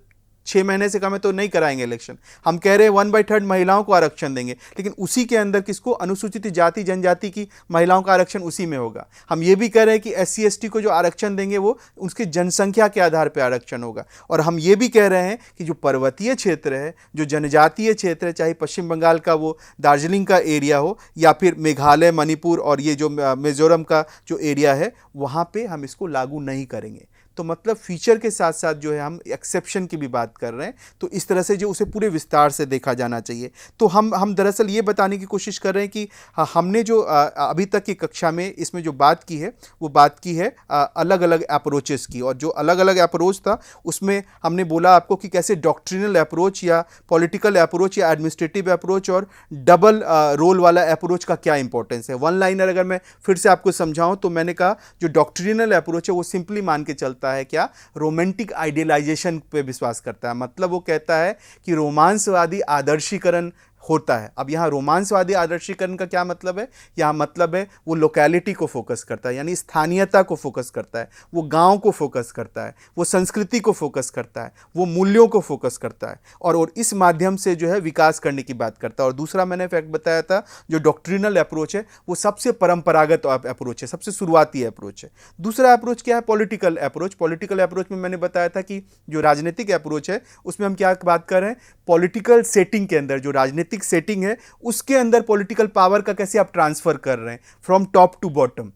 6 महीने से कम है तो नहीं कराएंगे इलेक्शन। हम कह रहे हैं 1/3 महिलाओं को आरक्षण देंगे, लेकिन उसी के अंदर किसको, अनुसूचित जाति जनजाति की महिलाओं का आरक्षण उसी में होगा। हम ये भी कह रहे हैं कि SC ST को जो आरक्षण देंगे वो उसकी जनसंख्या के आधार पर आरक्षण होगा। और हम ये भी कह रहे हैं कि जो पर्वतीय क्षेत्र है, जो जनजातीय क्षेत्र है, चाहे पश्चिम बंगाल का वो दार्जिलिंग का एरिया हो या फिर मेघालय, मणिपुर और ये जो मिजोरम का जो एरिया है, वहाँ पर हम इसको लागू नहीं करेंगे। तो मतलब फीचर के साथ साथ जो है हम एक्सेप्शन की भी बात कर रहे हैं, तो इस तरह से जो उसे पूरे विस्तार से देखा जाना चाहिए। तो हम दरअसल ये बताने की कोशिश कर रहे हैं कि हमने जो अभी तक की कक्षा में इसमें जो बात की है वो बात की है अलग अलग अप्रोचेस की, और जो अलग अलग अप्रोच था उसमें हमने बोला आपको कि कैसे डॉक्ट्रिनल अप्रोच या पॉलिटिकल अप्रोच या एडमिनिस्ट्रेटिव अप्रोच और डबल रोल वाला अप्रोच का क्या इंपॉर्टेंस है। वन लाइनर अगर मैं फिर से आपको समझाऊं तो मैंने कहा जो डॉक्ट्रिनल अप्रोच है वो सिंपली मान के चलता है क्या, रोमांटिक आइडियलाइजेशन पे विश्वास करता है। मतलब वो कहता है कि रोमांसवादी आदर्शीकरण होता है। अब यहाँ रोमांसवादी आदर्शीकरण का क्या मतलब है, यहाँ मतलब है वो लोकेलिटी को फोकस करता है, यानी स्थानीयता को फोकस करता है, वो गांव को फोकस करता है, वो संस्कृति को फोकस करता है, वो मूल्यों को फोकस करता है, और इस माध्यम से जो है विकास करने की बात करता है। और दूसरा मैंने फैक्ट बताया था जो डॉक्ट्रिनल अप्रोच है वो सबसे परंपरागत अप्रोच है, सबसे शुरुआती अप्रोच है। दूसरा अप्रोच क्या है, पॉलिटिकल अप्रोच। पॉलिटिकल अप्रोच में मैंने बताया था कि जो राजनीतिक अप्रोच है उसमें हम क्या बात कर रहे हैं, पॉलिटिकल सेटिंग के अंदर जो राजनीतिक सेटिंग है उसके अंदर पॉलिटिकल पावर का कैसे आप ट्रांसफर कर रहे हैं फ्रॉम टॉप टू बॉटम।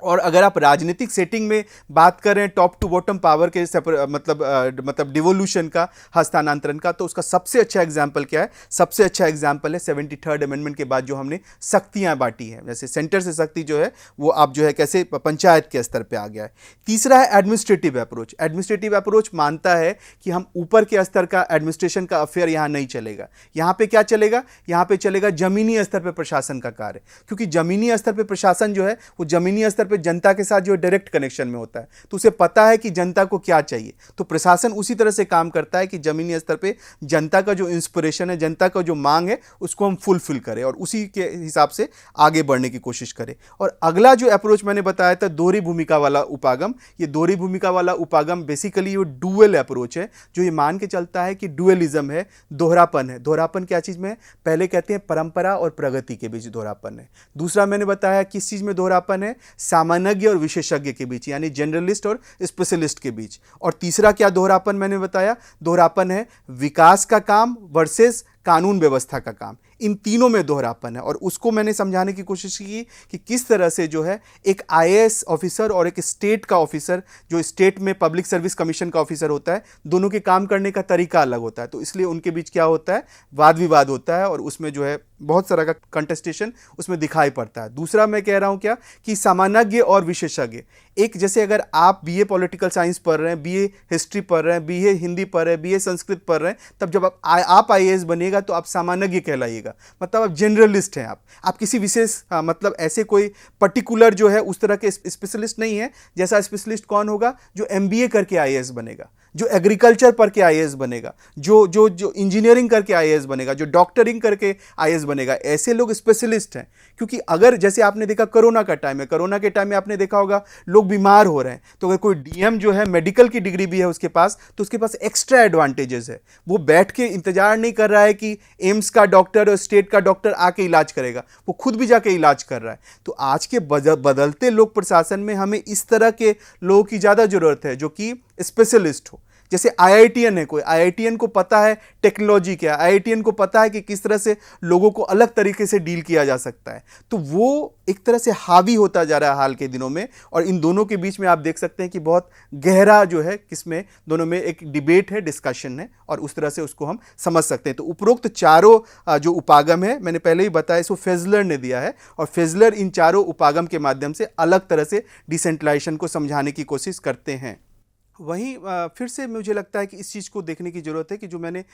और अगर आप राजनीतिक सेटिंग में बात करें टॉप टू बॉटम पावर के मतलब डिवोल्यूशन का, हस्तांतरण का, तो उसका सबसे अच्छा एग्जाम्पल क्या है, सबसे अच्छा एग्जाम्पल है 73rd अमेंडमेंट के बाद जो हमने शक्तियां बांटी हैं। जैसे सेंटर से शक्ति जो है वो आप जो है कैसे पंचायत के स्तर पे आ गया है। तीसरा है एडमिनिस्ट्रेटिव अप्रोच। एडमिनिस्ट्रेटिव अप्रोच मानता है कि हम ऊपर के स्तर का एडमिनिस्ट्रेशन का अफेयर यहाँ नहीं चलेगा। यहाँ पे क्या चलेगा, यहाँ पे चलेगा जमीनी स्तर पर प्रशासन का कार्य, क्योंकि जमीनी स्तर पर प्रशासन जो है वो जमीनी स्तर पे जनता के साथ जो डायरेक्ट कनेक्शन में होता है, तो उसे पता है कि जनता को क्या चाहिए। तो प्रशासन उसी तरह से काम करता है कि जमीनी स्तर पे जनता का जो इंस्पिरेशन है, जनता का जो मांग है, उसको हम फुलफिल करें और उसी के हिसाब से आगे बढ़ने की कोशिश करें। और अगला जो अप्रोच मैंने बताया था दोहरी भूमिका वाला उपागम, ये दोहरी भूमिका वाला उपागम बेसिकली ये डुअल अप्रोच है, जो ये मान के चलता है कि डुअलिज्म है, दोहरापन है। दोहरापन क्या चीज़ में है, पहले कहते हैं परंपरा और प्रगति के बीच दोहरापन है। दूसरा मैंने बताया किस चीज़ में दोहरापन है, सामान्य और विशेषज्ञ के बीच, यानी जनरलिस्ट और स्पेशलिस्ट के बीच। और तीसरा क्या दोहरापन मैंने बताया, दोहरापन है विकास का काम वर्सेस कानून व्यवस्था का काम। इन तीनों में दोहरापन है, और उसको मैंने समझाने की कोशिश की कि किस तरह से जो है एक आईएएस ऑफिसर और एक स्टेट का ऑफिसर, जो स्टेट में पब्लिक सर्विस कमीशन का ऑफिसर होता है, दोनों के काम करने का तरीका अलग होता है। तो इसलिए उनके बीच क्या होता है, वाद विवाद होता है, और उसमें जो है बहुत सारा का कंटेस्टेशन उसमें दिखाई पड़ता है। दूसरा मैं कह रहा हूं क्या कि सामान्य और विशेषज्ञ, एक जैसे अगर आप बीए पॉलिटिकल साइंस पढ़ रहे हैं, बीए हिस्ट्री पढ़ रहे हैं, बीए हिंदी पढ़ रहे हैं, बीए संस्कृत पढ़ रहे हैं, तब जब आप आईएएस बनिएगा तो आप सामान्य कहलाइएगा, मतलब आप जनरलिस्ट हैं। आप किसी विशेष मतलब ऐसे कोई पर्टिकुलर जो है उस तरह के स्पेशलिस्ट नहीं है। जैसा स्पेशलिस्ट कौन होगा, जो एमबीए करके आईएएस बनेगा, जो एग्रीकल्चर पढ़ के आईएएस बनेगा, जो इंजीनियरिंग करके आईएएस बनेगा, जो डॉक्टरिंग करके आईएएस बनेगा, ऐसे लोग स्पेशलिस्ट हैं। क्योंकि अगर जैसे आपने देखा कोरोना का टाइम है, कोरोना के टाइम में आपने देखा होगा लोग बीमार हो रहे हैं, तो अगर कोई डीएम जो है मेडिकल की डिग्री भी है उसके पास, तो उसके पास एक्स्ट्रा एडवांटेजेस है। वो बैठ के इंतजार नहीं कर रहा है कि एम्स का डॉक्टर और स्टेट का डॉक्टर आके इलाज करेगा, वो खुद भी जाके इलाज कर रहा है। तो आज के बदलते लोक प्रशासन में हमें इस तरह के लोगों की ज़्यादा जरूरत है जो कि स्पेशलिस्ट हो। जैसे आईआईटीएन है, कोई आईआईटीएन को पता है टेक्नोलॉजी क्या, आईआईटीएन को पता है कि किस तरह से लोगों को अलग तरीके से डील किया जा सकता है। तो वो एक तरह से हावी होता जा रहा है हाल के दिनों में, और इन दोनों के बीच में आप देख सकते हैं कि बहुत गहरा जो है किसमें दोनों में एक डिबेट है, डिस्कशन है, और उस तरह से उसको हम समझ सकते हैं। तो उपरोक्त चारों जो उपागम है मैंने पहले ही बताया, इसको फेजलर ने दिया है, और फेजलर इन चारों उपागम के माध्यम से अलग तरह से डिसेंट्रलाइजेशन को समझाने की कोशिश करते हैं। वहीं फिर से मुझे लगता है कि इस चीज़ को देखने की ज़रूरत है कि जो मैंने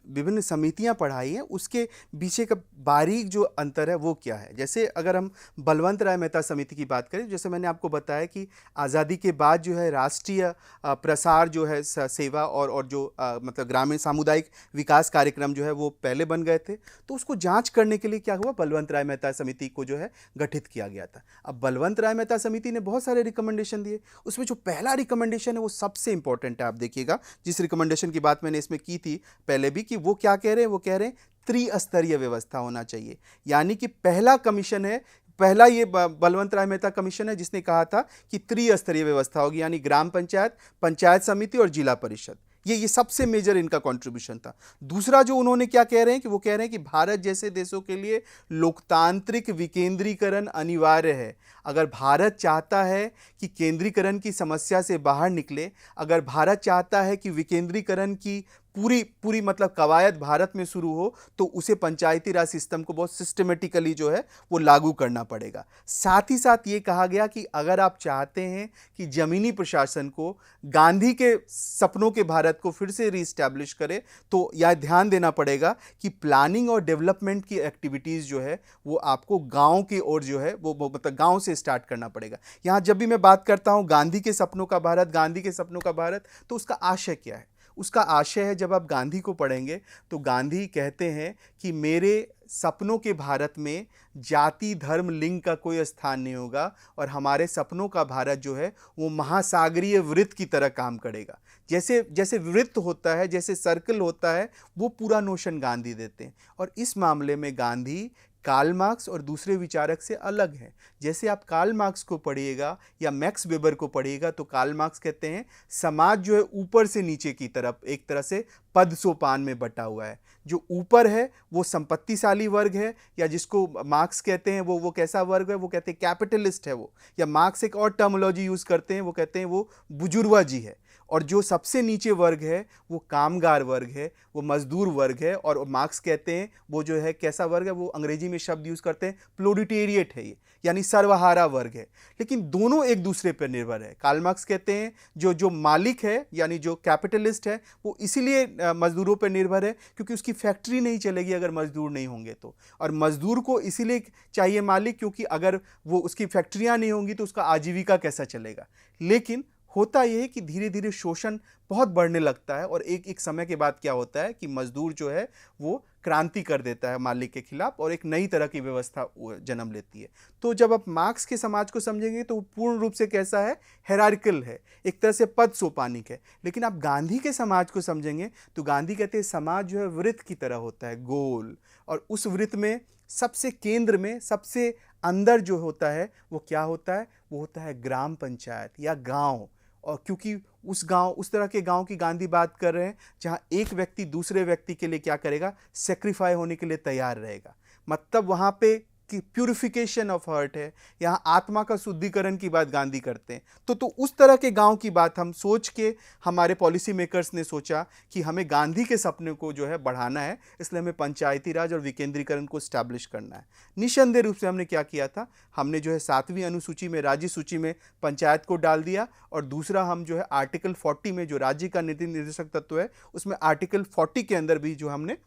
विभिन्न समितियां पढ़ाई हैं उसके पीछे का बारीक जो अंतर है वो क्या है। जैसे अगर हम बलवंत राय मेहता समिति की बात करें, जैसे मैंने आपको बताया कि आज़ादी के बाद जो है राष्ट्रीय प्रसार जो है सेवा और जो मतलब ग्रामीण सामुदायिक विकास कार्यक्रम जो है वो पहले बन गए थे, तो उसको जाँच करने के लिए क्या हुआ, बलवंत राय मेहता समिति को जो है गठित किया गया था। अब बलवंत राय मेहता समिति ने बहुत सारे रिकमेंडेशन दिए, उसमें जो पहला रिकमेंडेशन है वो सबसे इंपॉर्टेंट है। आप देखिएगा जिस रिकमेंडेशन की बात मैंने इसमें की थी पहले भी, कि वो क्या कह रहे हैं, वो कह रहे हैं त्रिस्तरीय व्यवस्था होना चाहिए। यानी कि पहला कमीशन है, पहला ये बलवंत राय मेहता कमीशन है जिसने कहा था कि त्रिस्तरीय व्यवस्था होगी, यानी ग्राम पंचायत, पंचायत समिति और जिला परिषद। ये सबसे मेजर इनका कंट्रीब्यूशन था। दूसरा जो उन्होंने क्या कह रहे हैं कि वो कह रहे हैं कि भारत जैसे देशों के लिए लोकतांत्रिक विकेंद्रीकरण अनिवार्य है। अगर भारत चाहता है कि केंद्रीकरण की समस्या से बाहर निकले, अगर भारत चाहता है कि विकेंद्रीकरण की पूरी मतलब कवायद भारत में शुरू हो, तो उसे पंचायती राज सिस्टम को बहुत सिस्टमेटिकली जो है वो लागू करना पड़ेगा। साथ ही साथ ये कहा गया कि अगर आप चाहते हैं कि जमीनी प्रशासन को गांधी के सपनों के भारत को फिर से रीस्टैब्लिश करे, तो यह ध्यान देना पड़ेगा कि प्लानिंग और डेवलपमेंट की एक्टिविटीज़ जो है वो आपको गाँव की ओर जो है वो मतलब गाँव से स्टार्ट करना पड़ेगा। यहाँ जब भी मैं बात करता हूँ गांधी के सपनों का भारत, गांधी के सपनों का भारत, तो उसका आशय क्या है? उसका आशय है, जब आप गांधी को पढ़ेंगे तो गांधी कहते हैं कि मेरे सपनों के भारत में जाति धर्म लिंग का कोई स्थान नहीं होगा और हमारे सपनों का भारत जो है वो महासागरीय वृत्त की तरह काम करेगा। जैसे जैसे वृत्त होता है, जैसे सर्कल होता है, वो पूरा नोशन गांधी देते हैं। और इस मामले में गांधी कार्ल मार्क्स और दूसरे विचारक से अलग है। जैसे आप कार्ल मार्क्स को पढ़िएगा या मैक्स वेबर को पढ़िएगा तो कार्ल मार्क्स कहते हैं समाज जो है ऊपर से नीचे की तरफ एक तरह से पद सोपान में बटा हुआ है। जो ऊपर है वो संपत्तिशाली वर्ग है, या जिसको मार्क्स कहते हैं वो कैसा वर्ग है, वो कहते हैं कैपिटलिस्ट है वो, या मार्क्स एक और टर्मिनोलॉजी यूज़ करते हैं, वो कहते हैं वो बुजुर्गवाजी है। और जो सबसे नीचे वर्ग है वो कामगार वर्ग है, वो मजदूर वर्ग है। और मार्क्स कहते हैं वो जो है कैसा वर्ग है, वो अंग्रेजी में शब्द यूज़ करते हैं प्रोलेटेरिएट है, ये यानी सर्वहारा वर्ग है। लेकिन दोनों एक दूसरे पर निर्भर है। कार्ल मार्क्स कहते हैं जो मालिक है यानी जो कैपिटलिस्ट है वो इसीलिए मजदूरों पर निर्भर है क्योंकि उसकी फैक्ट्री नहीं चलेगी अगर मजदूर नहीं होंगे तो, और मजदूर को इसीलिए चाहिए मालिक क्योंकि अगर वो उसकी फैक्ट्रियाँ नहीं होंगी तो उसका आजीविका कैसा चलेगा। लेकिन होता यह है कि धीरे धीरे शोषण बहुत बढ़ने लगता है और एक समय के बाद क्या होता है कि मजदूर जो है वो क्रांति कर देता है मालिक के खिलाफ और एक नई तरह की व्यवस्था जन्म लेती है। तो जब आप मार्क्स के समाज को समझेंगे तो पूर्ण रूप से कैसा है, हायरार्किकल है, एक तरह से पद सोपानिक है। लेकिन आप गांधी के समाज को समझेंगे तो गांधी कहते हैं समाज जो है वृत्त की तरह होता है, गोल, और उस वृत्त में सबसे केंद्र में सबसे अंदर जो होता है वो क्या होता है, वो होता है ग्राम पंचायत या गाँव। और क्योंकि उस तरह के गांव की गांधी बात कर रहे हैं जहां एक व्यक्ति दूसरे व्यक्ति के लिए क्या करेगा, सेक्रीफाई होने के लिए तैयार रहेगा। मतलब वहां पे कि प्यूरिफिकेशन ऑफ हार्ट है, यहाँ आत्मा का शुद्धिकरण की बात गांधी करते हैं। तो उस तरह के गांव की बात हम सोच के हमारे पॉलिसी मेकर्स ने सोचा कि हमें गांधी के सपने को जो है बढ़ाना है, इसलिए हमें पंचायती राज और विकेंद्रीकरण को स्टैब्लिश करना है। निस्संदेह रूप से हमने क्या किया था, हमने जो है 7वीं अनुसूची में राज्य सूची में पंचायत को डाल दिया, और दूसरा हम जो है आर्टिकल 40 में जो राज्य का नीति निर्देशक तत्व है उसमें आर्टिकल 40 के अंदर भी जो हमने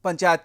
पंचायत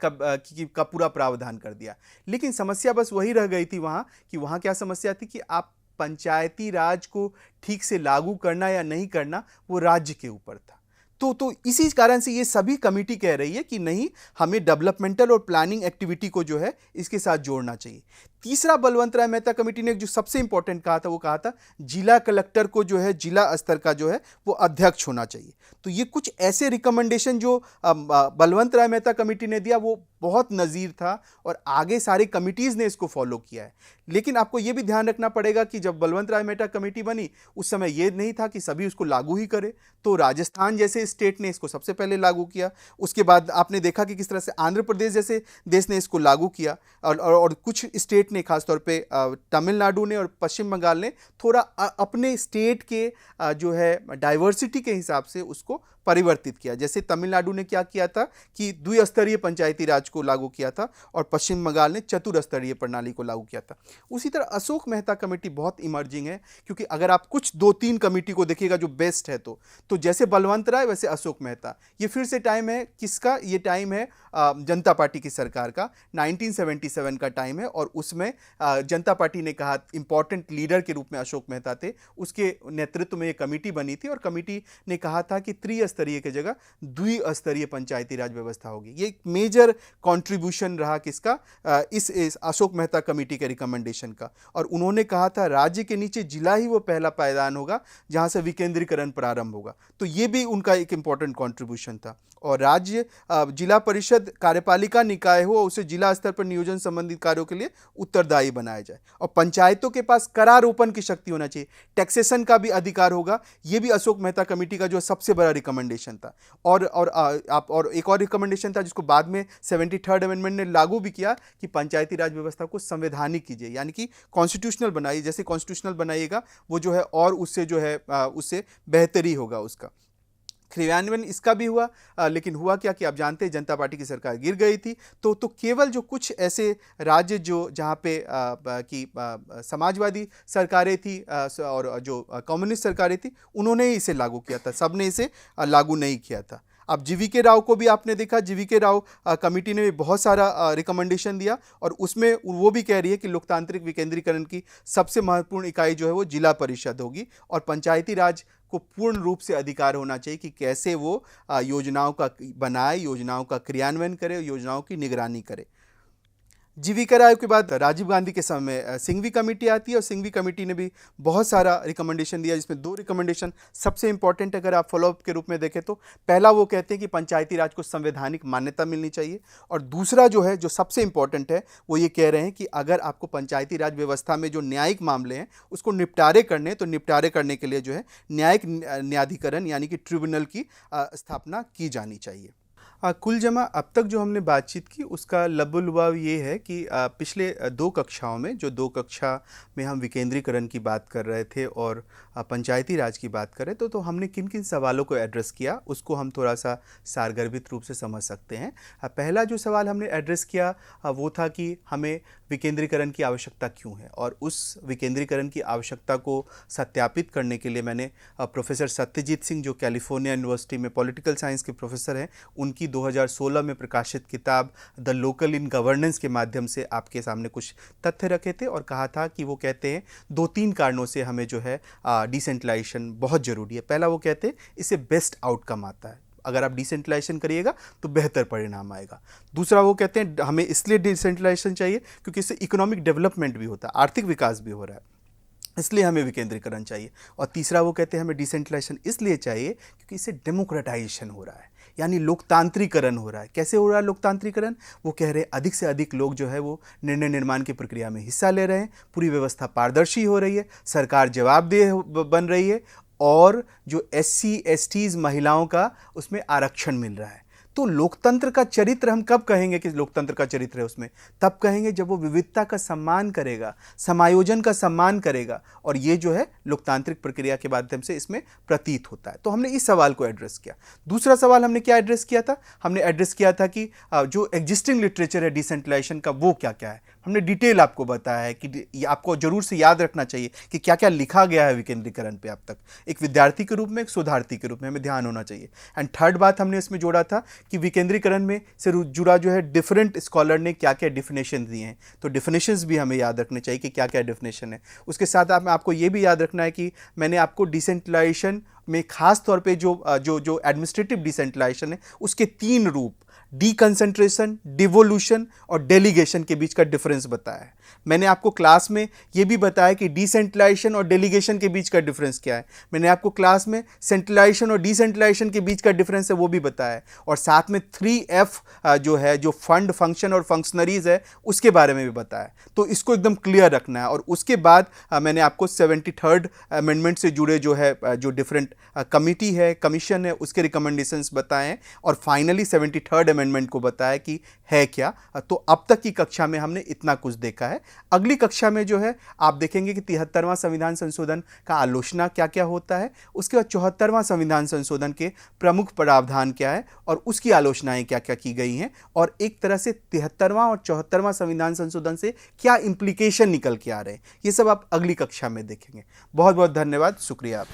का पूरा प्रावधान कर दिया। लेकिन समस्या बस वही रह गई थी वहाँ कि वहाँ क्या समस्या थी कि आप पंचायती राज को ठीक से लागू करना या नहीं करना वो राज्य के ऊपर था। तो इसी कारण से ये सभी कमेटी कह रही है कि नहीं, हमें डेवलपमेंटल और प्लानिंग एक्टिविटी को जो है इसके साथ जोड़ना चाहिए। तीसरा बलवंत राय मेहता कमेटी ने जो सबसे इंपॉर्टेंट कहा था वो कहा था जिला कलेक्टर को जो है जिला स्तर का जो है वो अध्यक्ष होना चाहिए। तो ये कुछ ऐसे रिकमेंडेशन जो बलवंत राय मेहता कमेटी ने दिया वो बहुत नज़ीर था और आगे सारी कमिटीज़ ने इसको फॉलो किया है। लेकिन आपको ये भी ध्यान रखना पड़ेगा कि जब बलवंत राय मेहता कमेटी बनी उस समय ये नहीं था कि सभी उसको लागू ही करे। तो राजस्थान जैसे स्टेट ने इसको सबसे पहले लागू किया, उसके बाद आपने देखा कि किस तरह से आंध्र प्रदेश जैसे देश ने इसको लागू किया, और कुछ स्टेट ने, खासतौर पे तमिलनाडु ने और पश्चिम बंगाल ने थोड़ा अपने स्टेट के जो है डाइवर्सिटी के हिसाब से उसको परिवर्तित किया। जैसे तमिलनाडु ने क्या किया था कि द्विस्तरीय पंचायती राज को लागू किया था और पश्चिम बंगाल ने चतुर्स्तरीय प्रणाली को लागू किया था। उसी तरह अशोक मेहता कमेटी बहुत इमर्जिंग है, क्योंकि अगर आप कुछ 2-3 कमेटी को देखिएगा जो बेस्ट है तो जैसे बलवंत राय वैसे अशोक मेहता। ये फिर से टाइम है किसका, ये टाइम है जनता पार्टी की सरकार का, 1977 का टाइम है, और उसमें जनता पार्टी ने कहा इंपॉर्टेंट लीडर के रूप में अशोक मेहता थे, उसके नेतृत्व में ये कमेटी बनी थी और कमेटी ने कहा था कि त्रिस्तरीय की जगह द्विस्तरीय पंचायती राज व्यवस्था होगी। ये एक मेजर कंट्रीब्यूशन रहा किसका, इस अशोक मेहता कमेटी के रिकमेंडेशन का। और उन्होंने कहा था राज्य के नीचे जिला ही वो पहला पायदान होगा जहां से विकेंद्रीकरण प्रारंभ होगा। तो ये भी उनका एक इंपॉर्टेंट कंट्रीब्यूशन था। और राज्य जिला परिषद कार्यपालिका निकाय हो, उसे जिला स्तर पर नियोजन संबंधित कार्यों के लिए उत्तरदायी बनाया जाए, और पंचायतों के पास करारोपण की शक्ति होना चाहिए, टैक्सेशन का भी अधिकार होगा। ये भी अशोक मेहता कमेटी का जो सबसे बड़ा रिकमेंडेशन रिकमेंडेशन था। और एक और रिकमेंडेशन था जिसको बाद में 73rd अमेंडमेंट ने लागू भी किया कि पंचायती राज व्यवस्था को संवैधानिक कीजिए, यानी कि कॉन्स्टिट्यूशनल बनाइए। जैसे कॉन्स्टिट्यूशनल बनाइएगा वो जो है और उससे जो है उससे बेहतरी होगा उसका क्रियान्वयन। इसका भी हुआ, लेकिन हुआ क्या कि आप जानते हैं जनता पार्टी की सरकार गिर गई थी। तो केवल जो कुछ ऐसे राज्य जो जहाँ पे समाजवादी सरकारें थी और जो कम्युनिस्ट सरकारें थी, उन्होंने ही इसे लागू किया था, सबने इसे लागू नहीं किया था। अब जीवीके राव को भी आपने देखा, जीवीके राव कमेटी ने भी बहुत सारा रिकमेंडेशन दिया और उसमें वो भी कह रही है कि लोकतांत्रिक विकेंद्रीकरण की सबसे महत्वपूर्ण इकाई जो है वो जिला परिषद होगी और पंचायती राज को पूर्ण रूप से अधिकार होना चाहिए कि कैसे वो योजनाओं का बनाए, योजनाओं का क्रियान्वयन करे, योजनाओं की निगरानी करे। जीवीके राव के बाद राजीव गांधी के समय सिंघवी कमेटी आती है और सिंघवी कमेटी ने भी बहुत सारा रिकमेंडेशन दिया, जिसमें 2 रिकमेंडेशन सबसे इंपॉर्टेंट अगर आप फॉलोअप के रूप में देखें तो पहला वो कहते हैं कि पंचायती राज को संवैधानिक मान्यता मिलनी चाहिए और दूसरा जो है जो सबसे इंपॉर्टेंट है वो ये कह रहे हैं कि अगर आपको पंचायती राज व्यवस्था में जो न्यायिक मामले हैं उसको निपटारे करने तो निपटारे करने के लिए जो है न्यायिक न्यायाधिकरण यानी कि ट्रिब्यूनल की स्थापना की जानी चाहिए। कुल जमा अब तक जो हमने बातचीत की उसका लबो-लुभाव ये है कि पिछले 2 कक्षाओं में जो 2 कक्षा में हम विकेंद्रीकरण की बात कर रहे थे और पंचायती राज की बात कर रहे थे तो हमने किन किन सवालों को एड्रेस किया उसको हम थोड़ा सा सारगर्भित रूप से समझ सकते हैं। पहला जो सवाल हमने एड्रेस किया वो था कि हमें विकेंद्रीकरण की आवश्यकता क्यों है और उस विकेंद्रीकरण की आवश्यकता को सत्यापित करने के लिए मैंने प्रोफेसर सत्यजीत सिंह जो कैलिफोर्निया यूनिवर्सिटी में पॉलिटिकल साइंस के प्रोफेसर हैं उनकी 2016 में प्रकाशित किताब द लोकल इन गवर्नेंस के माध्यम से आपके सामने कुछ तथ्य रखे थे और कहा था कि वो कहते हैं 2-3 कारणों से हमें जो है डिसेंट्रलाइजेशन बहुत ज़रूरी है। पहला वो कहते हैं इससे बेस्ट आउटकम आता है, अगर आप डिसेंट्रलाइजेशन करिएगा तो बेहतर परिणाम आएगा। दूसरा वो कहते हैं हमें इसलिए डिसेंट्रलाइजेशन चाहिए क्योंकि इससे इकोनॉमिक डेवलपमेंट भी होता है, आर्थिक विकास भी हो रहा है, इसलिए हमें विकेंद्रीकरण चाहिए। और तीसरा वो कहते हैं हमें डिसेंट्रलाइजेशन इसलिए चाहिए क्योंकि इससे डेमोक्रेटाइजेशन हो रहा है, यानी लोकतांत्रिकरण हो रहा है। कैसे हो रहा है लोकतांत्रिकरण? वो कह रहे हैं अधिक से अधिक लोग जो है वो निर्णय निर्माण की प्रक्रिया में हिस्सा ले रहे हैं, पूरी व्यवस्था पारदर्शी हो रही है, सरकार जवाबदेह बन रही है और जो SC STs महिलाओं का उसमें आरक्षण मिल रहा है। तो लोकतंत्र का चरित्र हम कब कहेंगे कि लोकतंत्र का चरित्र है उसमें? तब कहेंगे जब वो विविधता का सम्मान करेगा, समायोजन का सम्मान करेगा और ये जो है लोकतांत्रिक प्रक्रिया के माध्यम से इसमें प्रतीत होता है। तो हमने इस सवाल को एड्रेस किया। दूसरा सवाल हमने क्या एड्रेस किया था? हमने एड्रेस किया था कि जो एग्जिस्टिंग लिटरेचर है डिसेंट्रलाइजेशन का वो क्या क्या है। हमने डिटेल आपको बताया है कि आपको जरूर से याद रखना चाहिए कि क्या क्या लिखा गया है विकेंद्रीकरण पे अब तक, एक विद्यार्थी के रूप में, एक शोधार्थी के रूप में हमें ध्यान होना चाहिए। एंड थर्ड बात हमने इसमें जोड़ा था कि विकेंद्रीकरण में से जुड़ा जो है डिफरेंट स्कॉलर ने क्या क्या डिफिनेशन दिए हैं, तो डिफिनेशंस भी हमें याद रखने चाहिए कि क्या क्या डिफिनेशन है। उसके साथ आपको ये भी याद रखना है कि मैंने आपको डिसेंट्रलाइजेशन में खास तौर पे जो एडमिनिस्ट्रेटिव डिसेंट्रलाइजेशन है उसके 3 रूप, डीकंसेंट्रेशन, डिवोल्यूशन और डेलीगेशन के बीच का डिफरेंस बताया है। मैंने आपको क्लास में ये भी बताया कि डिसेंट्रलाइजेशन और डेलीगेशन के बीच का डिफरेंस क्या है। मैंने आपको क्लास में सेंट्रलाइजेशन और डिसेंट्रलाइजेशन के बीच का डिफरेंस है वो भी बताया है और साथ में 3F जो है जो फंड, फंक्शन और फंक्शनरीज है उसके बारे में भी बताया है। तो इसको एकदम क्लियर रखना है। और उसके बाद मैंने आपको 73rd अमेंडमेंट से जुड़े जो है जो डिफरेंट कमिटी है, कमीशन है, उसके रिकमेंडेशंस बताए हैं और फाइनली 73rd अमेंडमेंट को बताया कि है क्या। तो अब तक की कक्षा में हमने इतना कुछ देखा है। अगली कक्षा में जो है आप देखेंगे कि 73वां संविधान संशोधन का आलोचना क्या क्या होता है, उसके बाद 74वां संविधान संशोधन के प्रमुख प्रावधान क्या है और उसकी आलोचनाएं क्या क्या की गई हैं और एक तरह से 73वां और 74वां संविधान संशोधन से क्या इंप्लीकेशन निकल के आ रहे हैं, ये सब आप अगली कक्षा में देखेंगे। बहुत बहुत धन्यवाद, शुक्रिया।